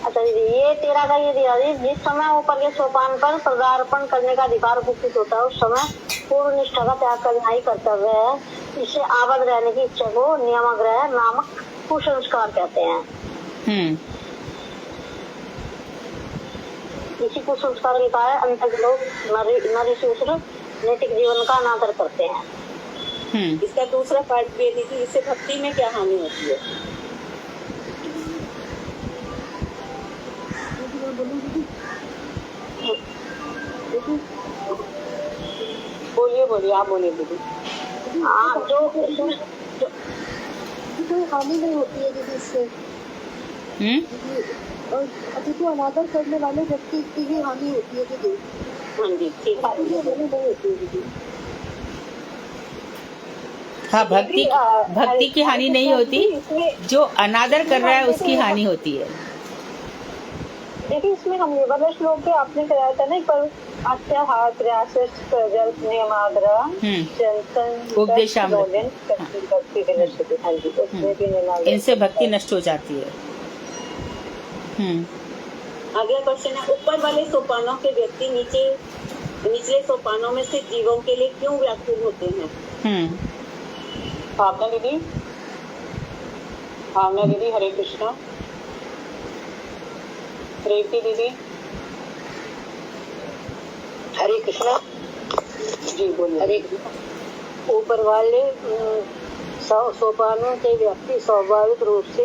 Speaker 3: अच्छा दीदी, ये 13 का ये दिया दीदी, जिस समय ऊपर के सोपान पर पदार्पण करने का अधिकार उपस्थित होता है उस समय पूर्ण निष्ठा का त्याग करना ही कर्तव्य है। इससे आबद्ध रहने की इच्छा को नियमाग्रह नामक कुसंस्कार कहते हैं। इसी कुसंस्कार के कारण अंतक लोग नरीश्वर नैतिक जीवन का अनादर करते हैं।
Speaker 2: इसका दूसरा पार्ट भी है दीदी, इससे भक्ति में क्या हानि होती है?
Speaker 3: बोलिए आप बोलिए दीदी। हाँ, जो
Speaker 5: कोई हानि नहीं होती है दीदी इससे। और अति को अनादर करने वाले व्यक्ति की भी हानि होती है दीदी।
Speaker 2: हाँ जी, ठीक है।
Speaker 5: नहीं होती है दीदी।
Speaker 1: हाँ, भक्ति की हानि नहीं होती, जो अनादर कर रहा है उसकी हानि होती है।
Speaker 5: देखिए, इसमें हम निबलेश लोग के आपने कराया था ना, पर अत्याहार
Speaker 1: इनसे भक्ति नष्ट हो जाती है।
Speaker 2: अगला क्वेश्चन है, ऊपर वाले सोपानों के व्यक्ति निचले सोपानों में स्थित जीवों के लिए क्यों व्याकुल होते हैं?
Speaker 3: भावना दीदी हरे कृष्णा। रेवती दीदी
Speaker 2: हरे कृष्णा
Speaker 3: जी बोलिए।
Speaker 2: हरे ऊपर वाले सोपानों के व्यक्ति स्वाभाविक रूप से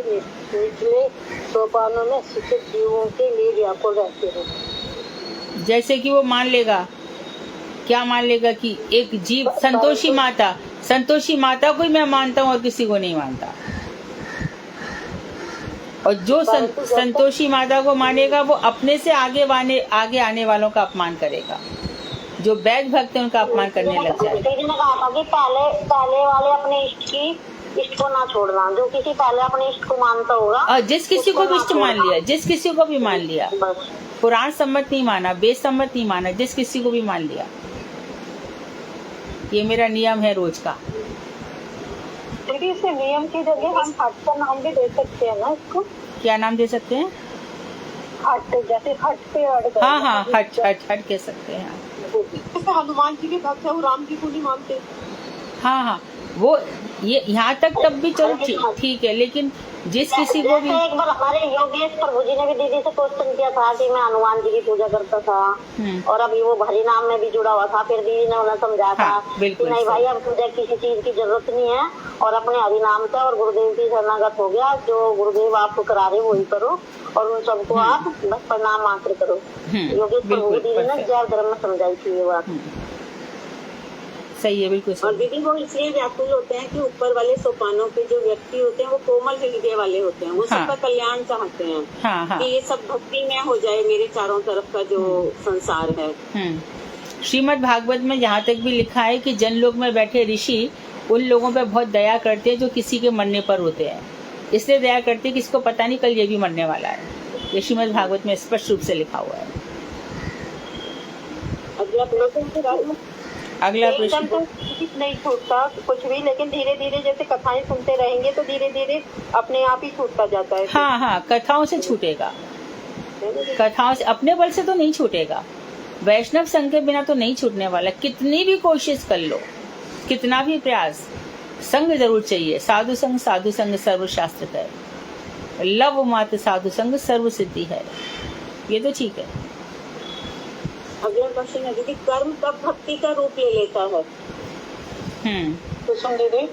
Speaker 2: निचले सोपानों में स्थित जीवों के लिए व्याकुल रहते हैं।
Speaker 1: जैसे कि वो मान लेगा, क्या मान लेगा कि एक जीव संतोषी माता को ही मैं मानता हूँ और किसी को नहीं मानता, और जो संतोषी माता को मानेगा वो अपने से आगे आने वालों का अपमान करेगा। जो वैध भक्त है उनका अपमान करने लग जाए।
Speaker 7: दीदी ने कहा था कि पहले वाले अपने इष्ट को ना छोड़ना, जो किसी पहले अपने इष्ट को मानता होगा
Speaker 1: और जिस किसी को भी इष्ट मान लिया, जिस किसी को भी मान लिया, पुराण सम्मत नहीं माना, वेद सम्मत नहीं माना, जिस किसी को भी मान लिया। ये मेरा नियम है रोज का।
Speaker 5: दीदी इसे नियम की जगह हम हट का नाम भी दे सकते हैं ना इसको?
Speaker 1: क्या नाम दे सकते हैं?
Speaker 5: हट, जैसे हट पे हट।
Speaker 1: हाँ, हट कह सकते हैं।
Speaker 4: जैसे हनुमान जी के भक्त है, वो राम जी को नहीं मानते।
Speaker 1: हाँ, वो ये यहाँ तक तब भी चलो ठीक है, लेकिन जिस किसी को भी।
Speaker 7: एक बार हमारे योगेश प्रभु जी ने भी दीदी से क्वेश्चन किया था कि मैं हनुमान जी की पूजा करता था, और अभी वो भरी नाम में भी जुड़ा हुआ था। फिर दीदी ने उन्हें समझाया था कि नहीं भाई, अब तुझे किसी चीज की जरूरत नहीं है, और अपने हरि नाम से और गुरुदेव की शरणागत हो गया। जो गुरुदेव आपको करा रहे वही करो, और उन सबको आप बस प्रणाम मात्र करो। योगेश प्रभु दीदी ने जैव धर्म में समझाई थी ये बात।
Speaker 1: सही है, बिल्कुल सही।
Speaker 2: और दीदी वो इसलिए व्याकुल होते हैं कि ऊपर वाले सोपानों पे जो व्यक्ति होते हैं वो कोमल हृदय वाले होते हैं। वो सबका कल्याण चाहते हैं कि ये सब भक्ति में हो जाए, मेरे चारों तरफ का जो संसार है।
Speaker 1: श्रीमद् भागवत में यहाँ तक भी लिखा है कि जनलोक में बैठे ऋषि उन लोगों पे बहुत दया करते हैं जो किसी के मरने पर होते हैं। इसलिए दया करते हैं कि इसको पता नहीं कल ये भी मरने वाला है। ये श्रीमद् भागवत में स्पष्ट रूप से लिखा हुआ है। अगला प्रश्न।
Speaker 4: नहीं छूटता कुछ भी, लेकिन धीरे धीरे जैसे कथाएं सुनते रहेंगे तो धीरे धीरे अपने आप ही छूटता जाता है।
Speaker 1: हाँ, कथाओं से छूटेगा। कथाओं से, अपने बल से तो नहीं छूटेगा। वैष्णव संघ के बिना तो नहीं छूटने वाला। कितनी भी कोशिश कर लो, कितना भी प्रयास, संग जरूर चाहिए। साधु संग सर्वशास्त्र है। लव मात्र साधु संग सर्व सिद्धि है। ये तो ठीक है।
Speaker 2: अगला क्वेश्चन है दीदी, कर्म कब भक्ति का रूप ले लेता है?
Speaker 3: कुसुम दीदी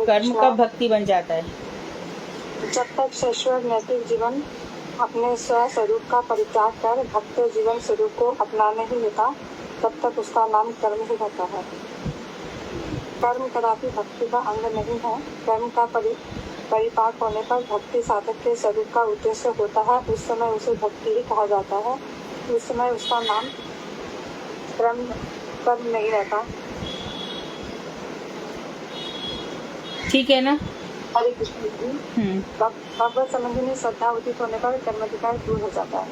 Speaker 1: कर्म कब भक्ति बन जाता है?
Speaker 5: जब तक शाश्वत नैतिक जीवन अपने स्वस्वरूप का परित्याग कर भक्त जीवन स्वरूप को अपना नहीं लेता, तब तक उसका नाम कर्म ही रहता है। कर्म कदापि भक्ति का अंग नहीं है। कर्म का परिपाक होने पर भक्ति साधक के स्वरूप का उद्देश्य होता है। उस समय उसे भक्ति ही कहा जाता है। उस समय उसका नाम कर्म नहीं रहता।
Speaker 3: ठीक है ना?
Speaker 5: हरे कृष्ण। भगवत संबंधी में श्रद्धा उदित होने पर कर्माधिकार दूर हो जाता है।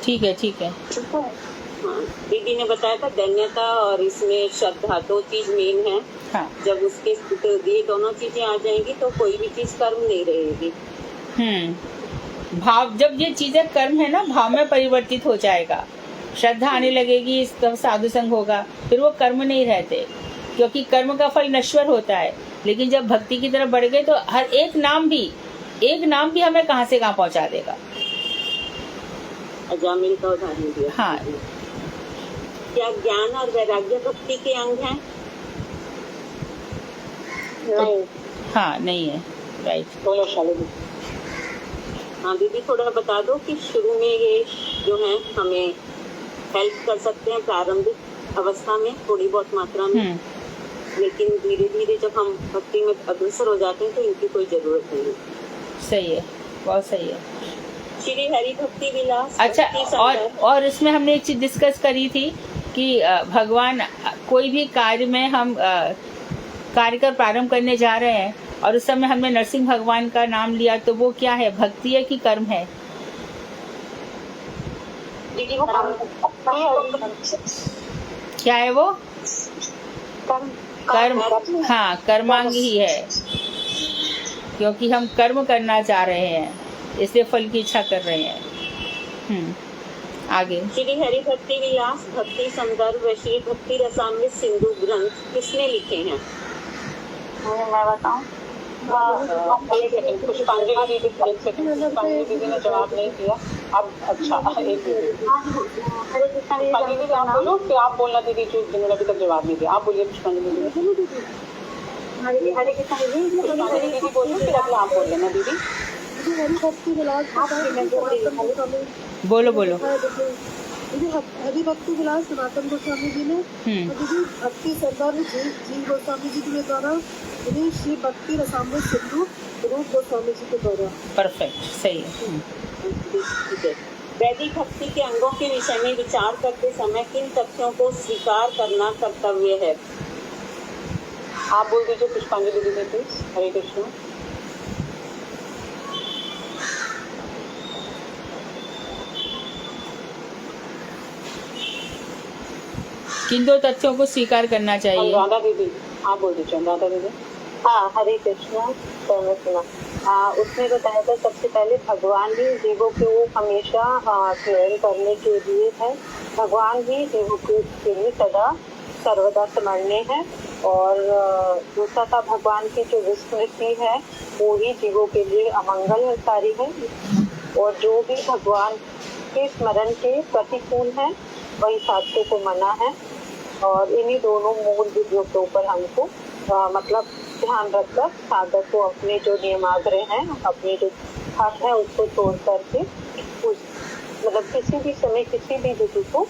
Speaker 3: ठीक है, ठीक है।
Speaker 2: दीदी ने बताया था धन्यता और इसमें श्रद्धा, दो चीज मेन है।
Speaker 1: हाँ।
Speaker 2: जब उसके ये दोनों चीजें आ जाएंगी तो कोई भी चीज कर्म नहीं रहेगी।
Speaker 1: भाव, जब ये चीजें कर्म है ना, भाव में परिवर्तित हो जाएगा। श्रद्धा आने लगेगी, तब साधु संग होगा, फिर वो कर्म नहीं रहते, क्योंकि कर्म का फल नश्वर होता है। लेकिन जब भक्ति की तरफ बढ़ गए तो हर एक नाम भी हमें कहाँ से कहाँ पहुँचा देगा।
Speaker 2: अजामिल का उदाहरण दिया।
Speaker 1: हाँ।
Speaker 2: क्या ज्ञान और वैराग्य भक्ति के अंग हैं?
Speaker 5: नहीं।
Speaker 1: हाँ, नहीं है। राइट।
Speaker 3: बोलो शालिनी।
Speaker 2: हाँ दीदी, थोड़ा बता दो कि शुरू में ये जो है हमें हेल्प कर सकते हैं प्रारंभिक अवस्था में थोड़ी बहुत मात्रा में, लेकिन धीरे धीरे जब हम भक्ति में अग्रसर हो जाते हैं तो इनकी कोई जरूरत नहीं।
Speaker 1: सही है, बहुत सही है।
Speaker 2: श्री हरि भक्ति विलास।
Speaker 1: अच्छा, और इसमें हमने एक चीज डिस्कस करी थी कि भगवान, कोई भी कार्य में हम कार्य का प्रारंभ करने जा रहे हैं और उस समय हमने नरसिंह भगवान का नाम लिया, तो वो क्या है, भक्ति है कि कर्म है?
Speaker 5: दीदी वो
Speaker 1: क्या है वो?
Speaker 5: कर्म।
Speaker 1: हाँ, कर्मांग ही है। क्योंकि हम कर्म करना चाह रहे हैं, इसलिए फल की इच्छा कर रहे हैं। आगे।
Speaker 8: श्री हरि भक्ति विलास भक्ति संदर्भ व श्री भक्ति रसामृत सिंधु ग्रंथ किसने लिखे हैं?
Speaker 3: मैं बताऊं? पुष्पांजलि दीदी, पुष्पांजलि दीदी ने जवाब नहीं दिया। अब अच्छा, एक पुष्पांजलि दीदी आप बोलो, फिर आप बोलना दीदी जिन्होंने अभी तक जवाब नहीं दिया। आप बोलिए पुष्पांजलि दीदी।
Speaker 5: हरे कृष्णा दीदी,
Speaker 3: पुष्पांजलि दीदी बोलिए, फिर अगला आप बोल लेना दीदी।
Speaker 1: बोलो बोलो।
Speaker 4: हरि भक्ति विलास सनातन गोस्वामी जी ने और दीदी भक्ति संदर्भ जी गोस्वामी जी के द्वारा, दीदी श्री भक्ति रसामृत सिंधु रूप गोस्वामी जी के द्वारा।
Speaker 1: परफेक्ट, सही है।
Speaker 8: ठीक है। वैदिक भक्ति के अंगों के विषय में विचार करते समय किन तथ्यों को स्वीकार करना कर्तव्य है?
Speaker 3: आप बोल दीजिए पुष्पांजलि दीदी प्लीज। हरे कृष्ण।
Speaker 1: किन दो तथ्यों को स्वीकार करना चाहिए?
Speaker 3: राधा दीदी आप बोल दीजिए। राधा दीदी।
Speaker 2: हाँ, हरे कृष्णा। तो मैं सुना उसमें बताया था सबसे पहले भगवान ही जीवों को हमेशा स्मरण करने के लिए है। भगवान ही जीवों के लिए सदा सर्वदा स्मरणीय है। और दूसरा था भगवान की जो विस्मृति है वो ही जीवों के लिए अमंगलकारी है। और जो भी भगवान के स्मरण के प्रतिकूल है वही साधकों को मना है। और इन्हीं दोनों मूल विधियों के ऊपर हमको मतलब ध्यान रखकर साधक को अपने जो नियमाग्रह हैं, अपने जो हक है उसको छोड़ करके उस मतलब किसी भी समय किसी भी विधि को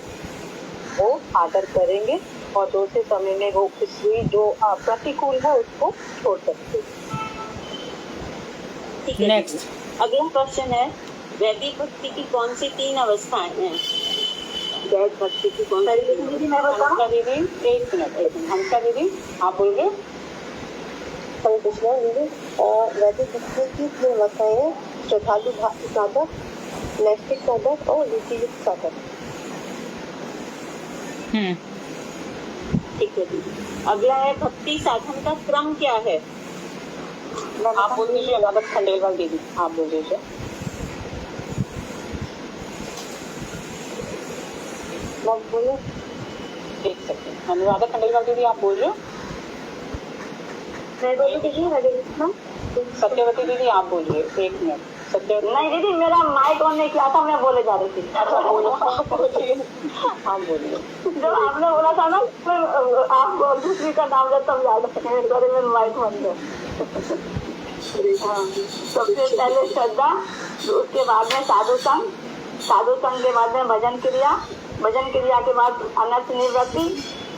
Speaker 2: वो आदर करेंगे और दूसरे समय में वो किसी जो प्रतिकूल है उसको छोड़ सकते।
Speaker 8: ठीक है।
Speaker 1: नेक्स्ट।
Speaker 8: अगला क्वेश्चन है, वैदिक भक्ति की कौन सी 3 अवस्थाएं हैं? वैदिक भक्ति की कौन सी?
Speaker 3: हंसा दीदी एक मिनट हंसा दीदी आप बोलिए।
Speaker 2: हरे कृष्णा दीदी। वैदिक भक्ति की 3 अवस्थाएं हैं, श्रद्धालु साधक, नैष्ठिक साधक और नीतियुक्त साधक।
Speaker 8: ठीक है दीदी। अगला है, भक्ति साधन का क्रम क्या है?
Speaker 3: आप बोल दीजिए। अनुराधा खंडेलवाल दीदी आप बोल दीजिए।
Speaker 2: बोलो।
Speaker 3: एक सेकंड। अनुराधा खंडेलवाल दीदी आप बोल रहे हो?
Speaker 2: मैं बोल दीजिए। हरे कृष्णा।
Speaker 3: सत्यवती दीदी आप बोलिए। एक मिनट। सत्यवती।
Speaker 7: नहीं दीदी, मेरा माइक ऑन नहीं किया था, मैं बोले जा रही थी।
Speaker 3: अच्छा बोलो। आप बोलिए।
Speaker 7: जब आपने बोला था ना आप दूसरी का नाम जब तब याद रखे मेरे माइक बंद है। सबसे पहले श्रद्धा, उसके बाद में साधु संग, साधु संग के बाद में भजन क्रिया, भजन क्रिया के बाद अनर्थ निवृत्ति,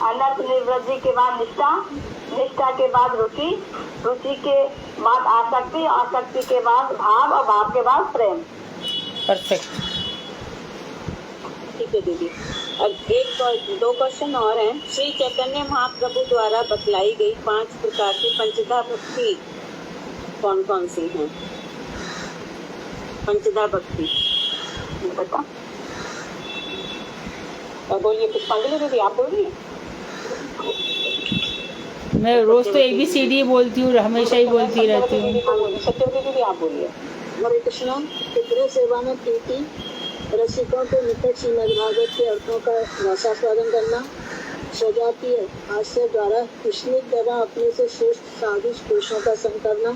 Speaker 7: अनर्थ निवृत्ति के बाद निष्ठा, निष्ठा के बाद रुचि, रुचि के बाद आसक्ति, आसक्ति के बाद भाव और भाव के बाद प्रेम।
Speaker 1: परफेक्ट।
Speaker 8: ठीक है दीदी। अब एक 2 क्वेश्चन और हैं। श्री चैतन्य महाप्रभु द्वारा बतलाई गई 5 प्रकार की पंचधा भक्ति कौन कौन सी हैं? पंचधा भक्ति बता।
Speaker 3: बोलिए पुष्पांजलि दीदी आप बोलिए।
Speaker 1: मैं रोज तो ABCD बोलती हूँ, हमेशा ही बोलती रहती हूँ।
Speaker 3: सत्यवती दीदी आप बोलिए।
Speaker 9: हरे कृष्णा। पितृ सेवा में प्रीति, रसिकों को निकट श्रीमद् भागवत के अर्थों का रसास्वादन करना, सजातीय हास्य द्वारा कृष्ण द्वारा अपने से श्रेष्ठ साधु पुरुषों का संग करना,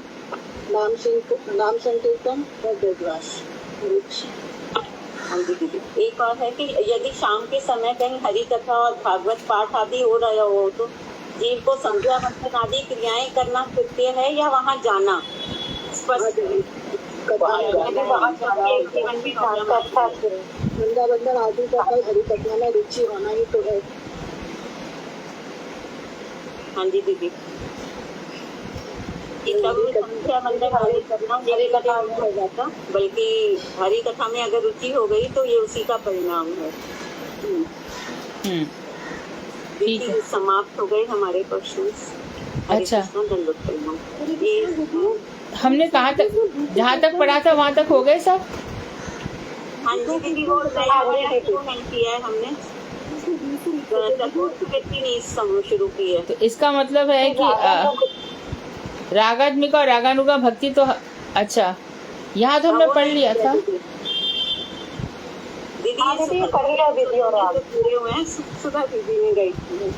Speaker 9: नाम संकीर्तन और वेदव्यास।
Speaker 8: हाँ जी दीदी। एक और है कि यदि शाम के समय कहीं हरि कथा और भागवत पाठ आदि हो रहा हो तो जीव को संध्या वंदन आदि क्रियाएं करना कृत्य है या वहाँ जाना? स्पष्ट
Speaker 9: वृंदावन आदि का हरि कथा में रुचि होना ही तो है।
Speaker 8: हाँ जी दीदी। संध्या वंदन आदि करना हरि कथा में हो जाता, बल्कि हरि कथा में अगर रुचि हो गई तो ये उसी का परिणाम है।
Speaker 1: ठीक है।
Speaker 8: समाप्त हो गए हमारे क्वेश्चन।
Speaker 1: अच्छा, हमने कहाँ तक, जहाँ तक पढ़ा था वहाँ तक हो गए सब?
Speaker 8: हाँ जी दीदी। वो किया है हमने, चतुर्थ व्यक्ति ने शुरू की है।
Speaker 1: तो इसका मतलब है कि रागात्मिका और रागानुगा भक्ति तो अच्छा यहाँ तो हमने पढ़ लिया था।
Speaker 8: दीदी
Speaker 5: हाँ
Speaker 8: ये
Speaker 5: दीदी पढ़ लिया दीदी। और आप
Speaker 8: पूरे हुए हैं, सुधा दीदी ने गई थी।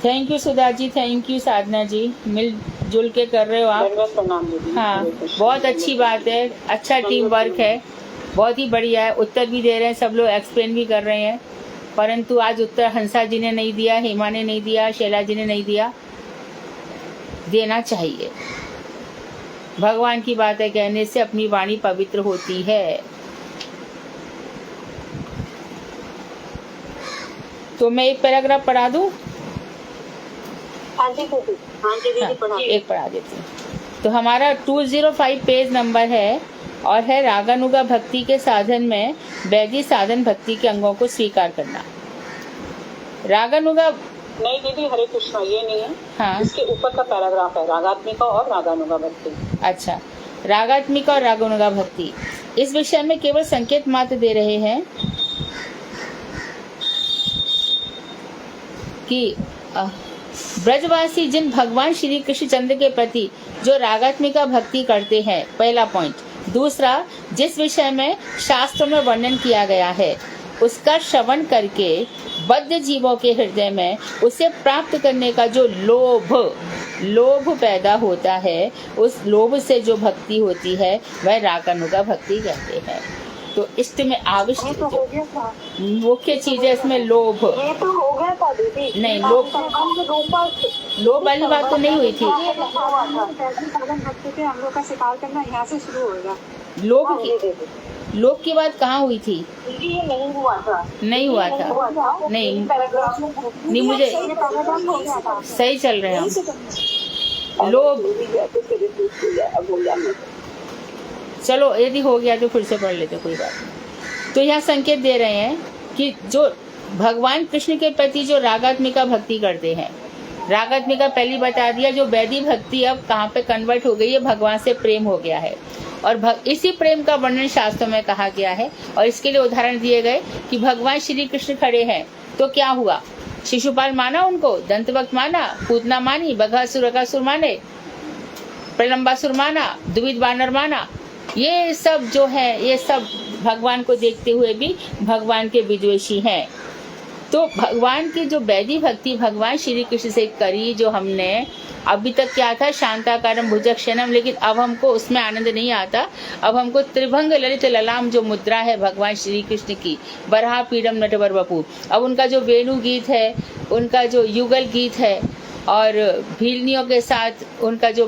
Speaker 1: Thank you Sudha ji, thank you Sadhana ji, मिलजुल के कर रहे हो आप।
Speaker 8: दंडवत प्रणाम दीदी।
Speaker 1: हाँ बहुत अच्छी बात है, अच्छा टीम वर्क है, बहुत ही बढ़िया है। उत्तर भी दे रहे हैं सब लोग, एक्सप्लेन भी कर रहे हैं, परंतु आज उत्तर हंसा जी ने नहीं दिया, हेमा ने नहीं दिया, शैला जी ने नहीं दिया। देना चाहिए। भगवान की बातें कहने से अपनी वाणी पवित्र होती है। तो मैं एक पैराग्राफ पढ़ा दूं?
Speaker 5: हाँ जी दीदी।
Speaker 8: हाँ जी दीदी पढ़ा।
Speaker 1: एक पढ़ा देती हूँ। तो हमारा 205 पेज नंबर है और है रागानुगा भक्ति के साधन में वैदिक साधन भक्ति के अंगों को स्वीकार करना। रागानुगा
Speaker 3: नहीं दीदी, हरे कृष्णा ये नहीं है।
Speaker 1: हाँ
Speaker 3: इसके ऊपर का पैराग्राफ है रागात्मिका और रागानुगा भक्ति।
Speaker 1: अच्छा, रागात्मिका और रागानुगा भक्ति इस विषय में केवल संकेत मात्र दे रहे हैं कि ब्रजवासी जिन भगवान श्री कृष्ण चंद्र के प्रति जो रागात्मिका भक्ति करते हैं, पहला पॉइंट। दूसरा, जिस विषय में शास्त्रों में वर्णन किया गया है उसका श्रवण करके बद्ध जीवों के हृदय में उसे प्राप्त करने का जो लोभ पैदा होता है, उस लोभ से जो भक्ति होती है वह रागानुगा भक्ति कहते हैं। तो इष्ट में आवश्यक
Speaker 5: तो हो गया था,
Speaker 1: मुख्य चीज है इसमें लोभ।
Speaker 5: ये तो हो गया था दीदी।
Speaker 1: नहीं, लोभ वाली बात तो नहीं हुई थी।
Speaker 5: साधन भक्ति के अंगों का स्वीकार करना यहाँ से शुरू होगा।
Speaker 1: लोभ की बात कहाँ हुई थी?
Speaker 5: ये नहीं हुआ था।
Speaker 1: नहीं हुआ था। नहीं मुझे सही चल रहे हैं हम। लोभ, चलो यदि हो गया तो फिर से पढ़ लेते, कोई बात नहीं। तो यहाँ संकेत दे रहे हैं कि जो भगवान कृष्ण के प्रति जो रागात्मिका भक्ति करते हैं, रागात्मिका पहली बता दिया, जो वैदिक भक्ति अब कहाँ पे कन्वर्ट हो गई है, भगवान से प्रेम हो गया है। और इसी प्रेम का वर्णन शास्त्रों में कहा गया है और इसके लिए उदाहरण दिए गए कि भगवान श्री कृष्ण खड़े हैं तो क्या हुआ, शिशुपाल माना उनको, दंतवक्त माना, पूतना मानी, बघासुर माने, प्रलंबासुर माना, द्विविध वानर माना। ये सब जो है, ये सब भगवान को देखते हुए भी भगवान के विद्वेषी हैं। तो भगवान की जो वैदिक भक्ति भगवान श्री कृष्ण से करी, जो हमने अभी तक क्या था, शांताकारम भुजगशयनम, लेकिन अब हमको उसमें आनंद नहीं आता। अब हमको त्रिभंग ललित ललाम जो मुद्रा है भगवान श्री कृष्ण की, बरहा पीडम नटवर बपू, अब उनका जो वेणु गीत है, उनका जो युगल गीत है और भीलनियों के साथ उनका जो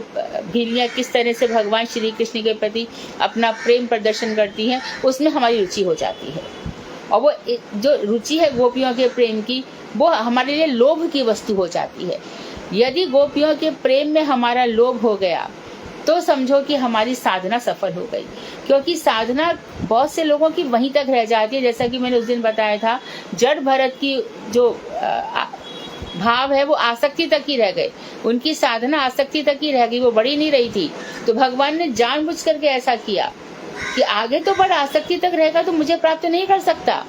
Speaker 1: भीलनियाँ किस तरह से भगवान श्री कृष्ण के प्रति अपना प्रेम प्रदर्शन करती हैं, उसमें हमारी रुचि हो जाती है। और वो जो रुचि है गोपियों के प्रेम की, वो हमारे लिए लोभ की वस्तु हो जाती है। यदि गोपियों के प्रेम में हमारा लोभ हो गया तो समझो कि हमारी साधना सफल हो गई, क्योंकि साधना बहुत से लोगों की वहीं तक रह जाती है। जैसा कि मैंने उस दिन बताया था, जड़ भरत की जो भाव है वो आसक्ति तक ही रह गए, उनकी साधना आसक्ति तक ही रह गई, वो बढ़ी नहीं रही थी। तो भगवान ने जानबूझ करके ऐसा किया कि आगे तो बड़ा आसक्ति तक रहेगा तो मुझे प्राप्त नहीं कर सकता।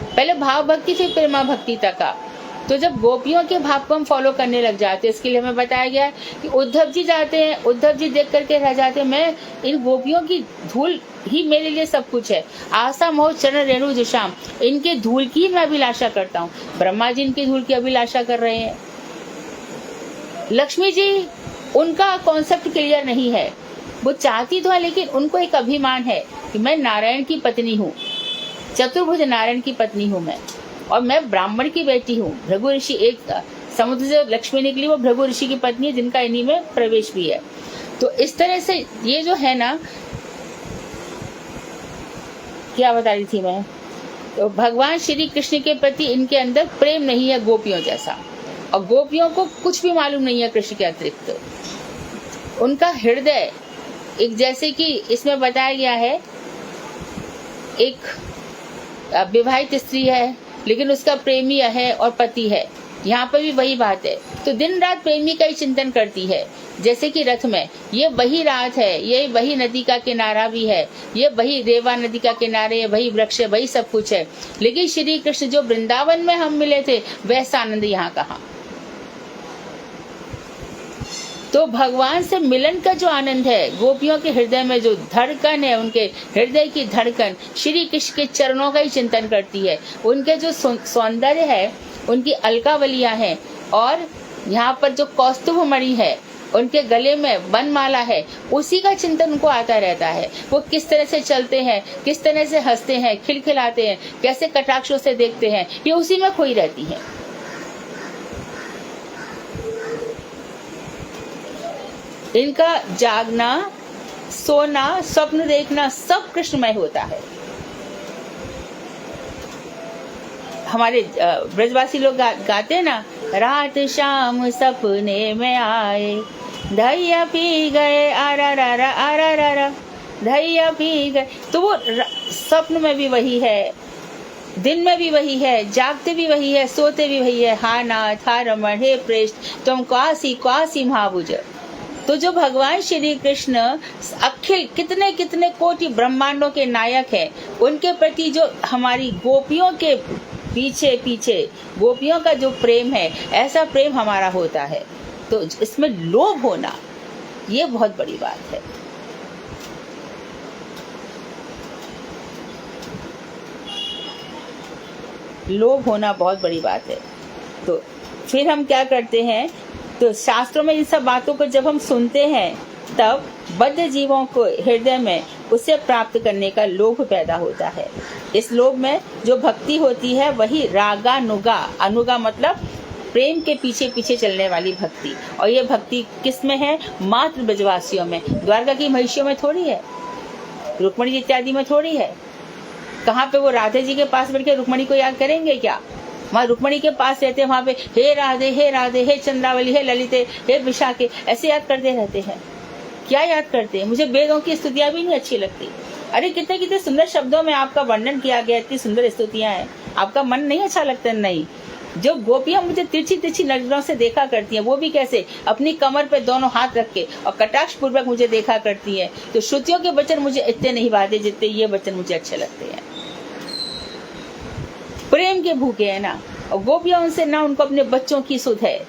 Speaker 1: पहले भाव भक्ति फिर प्रेमा भक्ति तक का। तो जब गोपियों के भाव को हम फॉलो करने लग जाते हैं, इसके लिए हमें बताया गया है कि उद्धव जी जाते हैं, उद्धव जी देख करके रह जाते हैं, मैं इन गोपियों की धूल ही मेरे लिए सब कुछ है, आशा मोह चरण रेणु जुशाम, इनके धूल की मैं अभिलाषा करता हूँ। ब्रह्मा जी इनकी धूल की अभिलाषा कर रहे हैं। लक्ष्मी जी, उनका कॉन्सेप्ट क्लियर नहीं है, वो चाहती तो है लेकिन उनको एक अभिमान है कि मैं नारायण की पत्नी हूँ, चतुर्भुज नारायण की पत्नी हूँ मैं, और मैं ब्राह्मण की बेटी हूँ। भृगु ऋषि, एक समुद्र से लक्ष्मी निकली, वो भृगु ऋषि की पत्नी है जिनका इन्हीं में प्रवेश भी है। तो इस तरह से ये जो है ना, क्या बता रही थी मैं, तो भगवान श्री कृष्ण के प्रति इनके अंदर प्रेम नहीं है गोपियों जैसा, और गोपियों को कुछ भी मालूम नहीं है कृष्ण के अतिरिक्त। उनका हृदय एक, जैसे कि इसमें बताया गया है, एक विवाहित स्त्री है लेकिन उसका प्रेमी है और पति है, यहाँ पर भी वही बात है। तो दिन रात प्रेमी का ही चिंतन करती है, जैसे कि रथ में ये वही रात है, ये वही नदी का किनारा भी है, ये वही रेवा नदी का किनारे है, वही वृक्ष है, वही सब कुछ है। लेकिन श्री कृष्ण जो वृंदावन में हम मिले थे वैसा आनंद यहाँ कहाँ। तो भगवान से मिलन का जो आनंद है, गोपियों के हृदय में जो धड़कन है, उनके हृदय की धड़कन श्री कृष्ण के चरणों का ही चिंतन करती है। उनके जो सौंदर्य है, उनकी अलकावलियां हैं, और यहाँ पर जो कौस्तुभ मणि है, उनके गले में वनमाला है, उसी का चिंतन उनको आता रहता है। वो किस तरह से चलते हैं, किस तरह से हंसते हैं, खिलखिलाते हैं, कैसे कटाक्षों से देखते हैं, ये उसी में खोई रहती है। इनका जागना, सोना, स्वप्न देखना सब कृष्णमय होता है। हमारे ब्रजवासी लोग गाते हैं ना, रात शाम सपने में आए, धैया पी गए आरा रा, धैया पी गए। तो वो स्वप्न में भी वही है, दिन में भी वही है, जागते भी वही है, सोते भी वही है। हा नाथ, हा रमण, हे प्रेष्ठ, तुम क्वासी क्वासी महाभुज। तो जो भगवान श्री कृष्ण अखिल कितने कितने कोटि ब्रह्मांडों के नायक हैं, उनके प्रति जो हमारी गोपियों के पीछे पीछे गोपियों का जो प्रेम है, ऐसा प्रेम हमारा होता है। तो इसमें लोभ होना, ये बहुत बड़ी बात है। लोभ होना बहुत बड़ी बात है। तो फिर हम क्या करते हैं, तो शास्त्रों में इन सब बातों को जब हम सुनते हैं, तब बद्ध जीवों को हृदय में उसे प्राप्त करने का लोभ पैदा होता है। इस लोभ में जो भक्ति होती है, वही रागानुगा, अनुगा मतलब प्रेम के पीछे पीछे चलने वाली भक्ति। और ये भक्ति किस में है? मात्र ब्रजवासियों में। द्वारका की महिषियों में थोड़ी है, रुक्मणी जी इत्यादि में थोड़ी है। कहाँ पे वो राधे जी के पास बैठ के रुक्मणी को याद करेंगे क्या? वहाँ रुक्मणी के पास रहते हैं, वहाँ पे हे राधे हे राधे, हे चंद्रावली, हे ललिते, हे विशाखे, ऐसे याद करते रहते हैं। क्या याद करते हैं? मुझे वेदों की स्तुतियां भी नहीं अच्छी लगती। अरे कितने कितने सुंदर शब्दों में आपका वर्णन किया गया, इतनी सुंदर स्तुतियां हैं, आपका मन नहीं अच्छा लगता? नहीं। जो गोपियां मुझे तिरछी तिरछी नजरों से देखा करती हैं, वो भी कैसे? अपनी कमर पे दोनों हाथ रख के और कटाक्ष पूर्वक मुझे देखा करती हैं। तो श्रुतियों के वचन मुझे इतने नहीं भाते जितने ये वचन मुझे अच्छे लगते हैं। प्रेम के भूखे है ना। और गोपियां उनसे ना उनको अपने बच्चों की सुध है,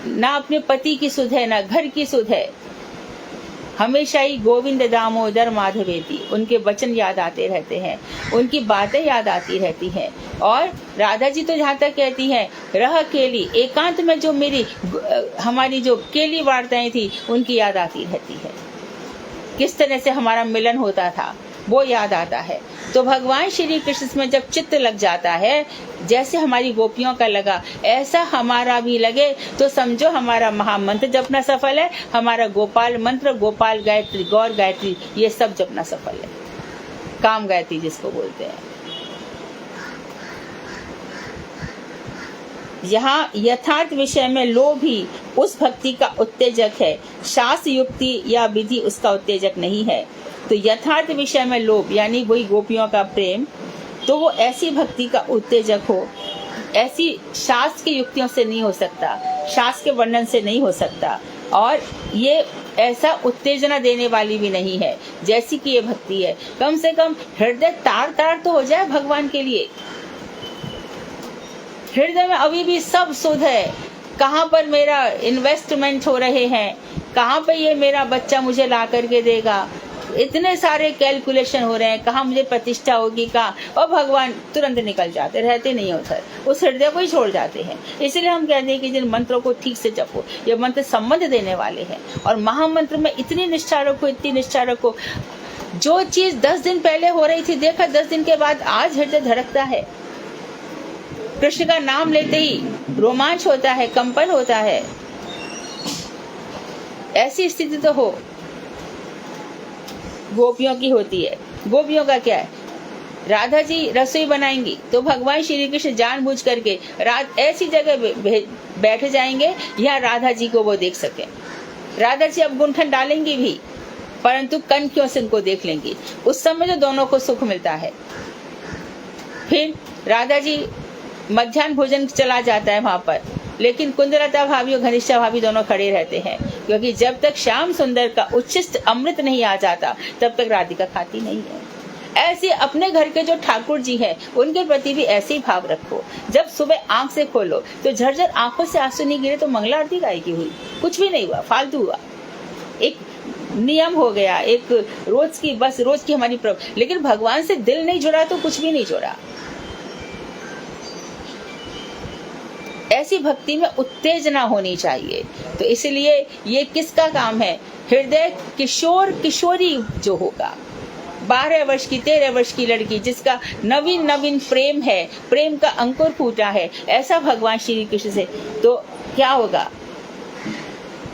Speaker 1: ना अपने पति की सुध है, ना घर की सुध है। हमेशा ही गोविंद दामोदर माधवेती, उनके वचन याद आते रहते हैं, उनकी बातें याद आती रहती हैं। और राधा जी तो जहाँ तक कहती हैं, रह केली, एकांत में जो मेरी हमारी जो केली वार्ताएं थी, उनकी याद आती रहती है। किस तरह से हमारा मिलन होता था, वो याद आता है। तो भगवान श्री कृष्ण में जब चित्त लग जाता है, जैसे हमारी गोपियों का लगा, ऐसा हमारा भी लगे, तो समझो हमारा महामंत्र जपना सफल है। हमारा गोपाल मंत्र, गोपाल गायत्री, गौर गायत्री, ये सब जपना सफल है। काम गायत्री जिसको बोलते हैं। यहाँ यथार्थ विषय में लोभ ही उस भक्ति का उत्तेजक है, शास्त्र युक्ति या विधि उसका उत्तेजक नहीं है। तो यथार्थ विषय में लोभ यानी वही गोपियों का प्रेम, तो वो ऐसी भक्ति का उत्तेजक हो, ऐसी शास्त्र की युक्तियों से नहीं हो सकता, शास्त्र के वर्णन से नहीं हो सकता, और ये ऐसा उत्तेजना देने वाली भी नहीं है जैसी कि ये भक्ति है। कम से कम हृदय तार तार तो हो जाए भगवान के लिए। हृदय में अभी भी सब सुध है, कहाँ पर मेरा इन्वेस्टमेंट हो रहे हैं, कहाँ पे ये मेरा बच्चा मुझे ला करके देगा, इतने सारे कैलकुलेशन हो रहे हैं, कहाँ मुझे प्रतिष्ठा होगी, कहाँ, और भगवान तुरंत निकल जाते, रहते नहीं उधर, उस हृदय को ही छोड़ जाते हैं। इसलिए हम कहते हैं कि जिन मंत्रों को ठीक से जपो, ये मंत्र संबंध देने वाले हैं। और महामंत्र में इतनी निष्ठा रखो, इतनी निष्ठा रखो। जो चीज 10 दिन पहले हो रही थी, देखा 10 दिन के बाद आज हृदय धड़कता है। कृष्ण का नाम लेते ही रोमांच होता है, कंपन होता है। ऐसी स्थिति तो हो गोपियों की होती है। गोपियों का क्या है? राधा जी रसोई बनाएंगी तो भगवान श्री कृष्ण जानबूझ करके रात ऐसी जगह बैठ जाएंगे यहाँ राधा जी को वो देख सके। राधा जी अब गुंठन डालेंगी भी, परंतु कनखियों से उनको देख लेंगी। उस समय तो दोनों को सुख मिलता है। फिर राधा जी मध्याह्न भोजन चला जाता है वहां पर, लेकिन कुंदलता भाभी और घनिष्ठा भाभी दोनों खड़े रहते हैं, क्योंकि जब तक श्याम सुंदर का उच्छिष्ट अमृत नहीं आ जाता तब तक राधिका खाती नहीं है। ऐसे अपने घर के जो ठाकुर जी हैं उनके प्रति भी ऐसे ही भाव रखो। जब सुबह आंख से खोलो तो झरझर आंखों से आंसू नहीं गिरे तो मंगला आरती गाय की हुई, कुछ भी नहीं हुआ, फालतू हुआ। एक नियम हो गया, एक रोज की हमारी लेकिन भगवान से दिल नहीं जुड़ा तो कुछ भी नहीं जुड़ा। ऐसी भक्ति में उत्तेजना होनी चाहिए। तो इसलिए ये किसका काम है? हृदय किशोर किशोरी जो होगा, 12 वर्ष की 13 वर्ष की लड़की जिसका नवीन प्रेम है, प्रेम का अंकुर फूटा है, ऐसा भगवान श्री कृष्ण से, तो क्या होगा?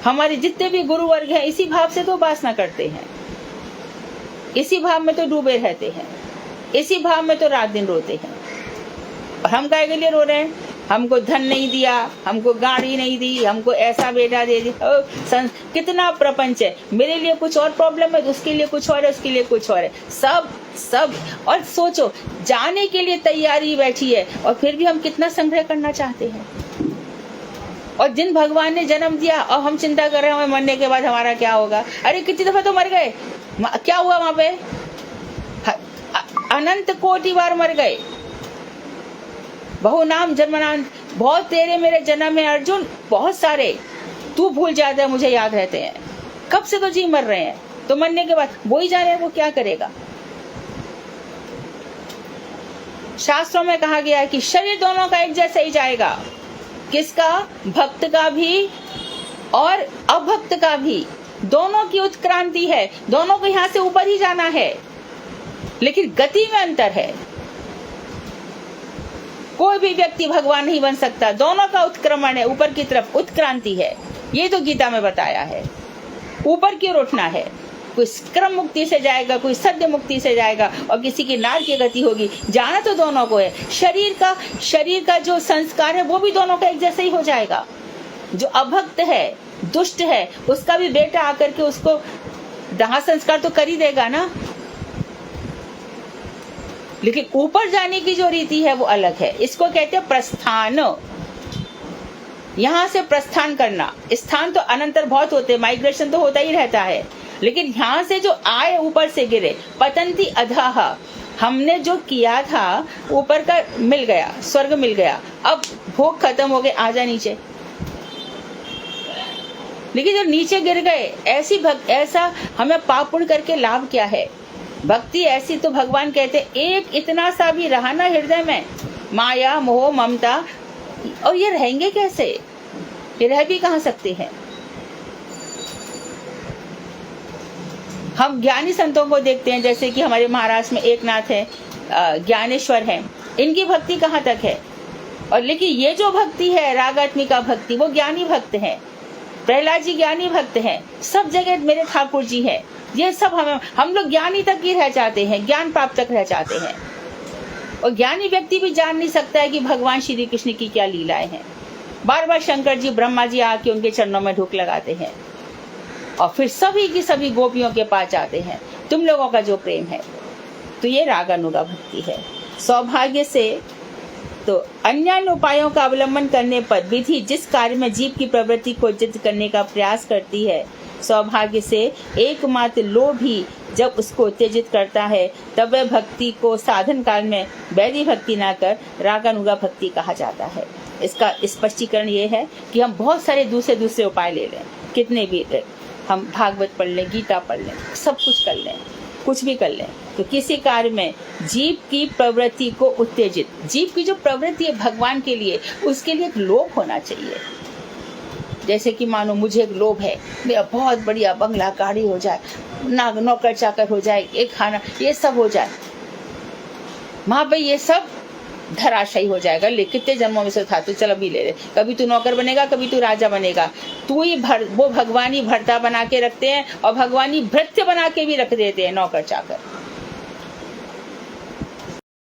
Speaker 1: हमारे जितने भी गुरु वर्ग हैं इसी भाव से तो उपासना करते हैं, इसी भाव में तो डूबे रहते हैं, इसी भाव में तो रात दिन रोते हैं। और हम काहे के लिए रो रहे हैं? हमको धन नहीं दिया, हमको गाड़ी नहीं दी, हमको ऐसा बेटा दे दी। कितना प्रपंच है, मेरे लिए कुछ और प्रॉब्लम है, उसके लिए कुछ और है, उसके लिए कुछ और है, सब। और सोचो, जाने के लिए तैयारी बैठी है और फिर भी हम कितना संग्रह करना चाहते हैं। और जिन भगवान ने जन्म दिया और हम चिंता कर रहे हैं मरने के बाद हमारा क्या होगा। अरे कितनी दफा तो मर गए, क्या हुआ वहां पे? अनंत कोटि बार मर गए। बहु नाम जन्मनाम, बहुत तेरे मेरे जन्म है अर्जुन, बहुत सारे, तू भूल जाता है, मुझे याद रहते हैं। कब से तो जी मर रहे हैं, तो मरने के बाद वो ही जाने वो क्या करेगा। शास्त्रों में कहा गया है कि शरीर दोनों का एक जैसा ही जाएगा। किसका? भक्त का भी और अभक्त का भी, दोनों की उत्क्रांति है, दोनों को यहाँ से ऊपर ही जाना है, लेकिन गति में अंतर है। कोई भी व्यक्ति भगवान नहीं बन सकता, दोनों का उत्क्रमण है, ऊपर की तरफ उत्क्रांति है। ये तो गीता में बताया है। ऊपर की ओर उठना है, कोई क्रम मुक्ति से जाएगा, कोई सद्य मुक्ति से जाएगा और किसी की नार की गति होगी। जाना तो दोनों को है। शरीर का जो संस्कार है वो भी दोनों का एक जैसा ही हो जाएगा। जो अभक्त है, दुष्ट है, उसका भी बेटा आकर के उसको दाह संस्कार तो कर ही देगा ना, लेकिन ऊपर जाने की जो रीति है वो अलग है। इसको कहते हैं प्रस्थान। यहाँ से प्रस्थान करना। स्थान तो अनंतर बहुत होते, माइग्रेशन तो होता ही रहता है, लेकिन यहाँ से जो आए ऊपर से गिरे, पतंती अधः, हमने जो किया था ऊपर का मिल गया, स्वर्ग मिल गया, अब भोग खत्म हो गए, आजा नीचे। लेकिन जो नीचे गिर गए, ऐसा हमें पाप पुण्य करके लाभ क्या है? भक्ति ऐसी तो भगवान कहते एक इतना सा भी रहा ना हृदय में, माया मोह ममता, और ये रहेंगे कैसे? ये रह भी कहाँ सकते हैं? हम ज्ञानी संतों को देखते हैं, जैसे कि हमारे महाराष्ट्र में एक नाथ है, ज्ञानेश्वर हैं, इनकी भक्ति कहाँ तक है? और लेकिन ये जो भक्ति है रागात्मिका भक्ति, वो ज्ञानी भक्त है। प्रहलाद जी ज्ञानी भक्त हैं, सब जगह मेरे ठाकुर जी हैं। ये सब हम लोग ज्ञानी तक ही रह जाते हैं, ज्ञान प्राप्त तक रह जाते हैं। और ज्ञानी व्यक्ति भी जान नहीं सकता है कि भगवान श्री कृष्ण की क्या लीलाएं हैं। बार बार शंकर जी ब्रह्मा जी आके उनके चरणों में ढुक लगाते हैं और फिर सभी की सभी गोपियों के पास जाते हैं, तुम लोगों का जो प्रेम है। तो ये रागानुगा भक्ति है। सौभाग्य से तो अन्य उपायों का अवलंबन करने पर विधि जिस कार्य में जीव की प्रवृत्ति को जित करने का प्रयास करती है, सौभाग्य से एकमात्र लोभ ही जब उसको उत्तेजित करता है, तब वह भक्ति को साधन काल में वैधि भक्ति ना कर रागानुगा भक्ति कहा जाता है। इसका स्पष्टीकरण ये है कि हम बहुत सारे दूसरे उपाय ले लें, कितने भी हम भागवत पढ़ लें, गीता पढ़ लें, सब कुछ कर लें, कुछ भी कर लें, तो किसी कार्य में जीव की प्रवृत्ति को उत्तेजित, जीव की जो प्रवृत्ति है भगवान के लिए, उसके लिए एक लोभ होना चाहिए। जैसे कि मानो मुझे एक लोभ है, मेरा बहुत बढ़िया बंगला गाड़ी हो जाए, नौकर चाकर हो जाए, एक खाना, ये सब हो जाए, माँ भाई ये सब धराशायी हो जाएगा। ले कितने जन्मों में से था, तो चल अभी ले ले, कभी तू नौकर बनेगा, कभी तू राजा बनेगा। तू ही वो भगवानी भरता बना के रखते हैं और भगवानी भृत्य बना के भी रख देते हैं नौकर चाकर।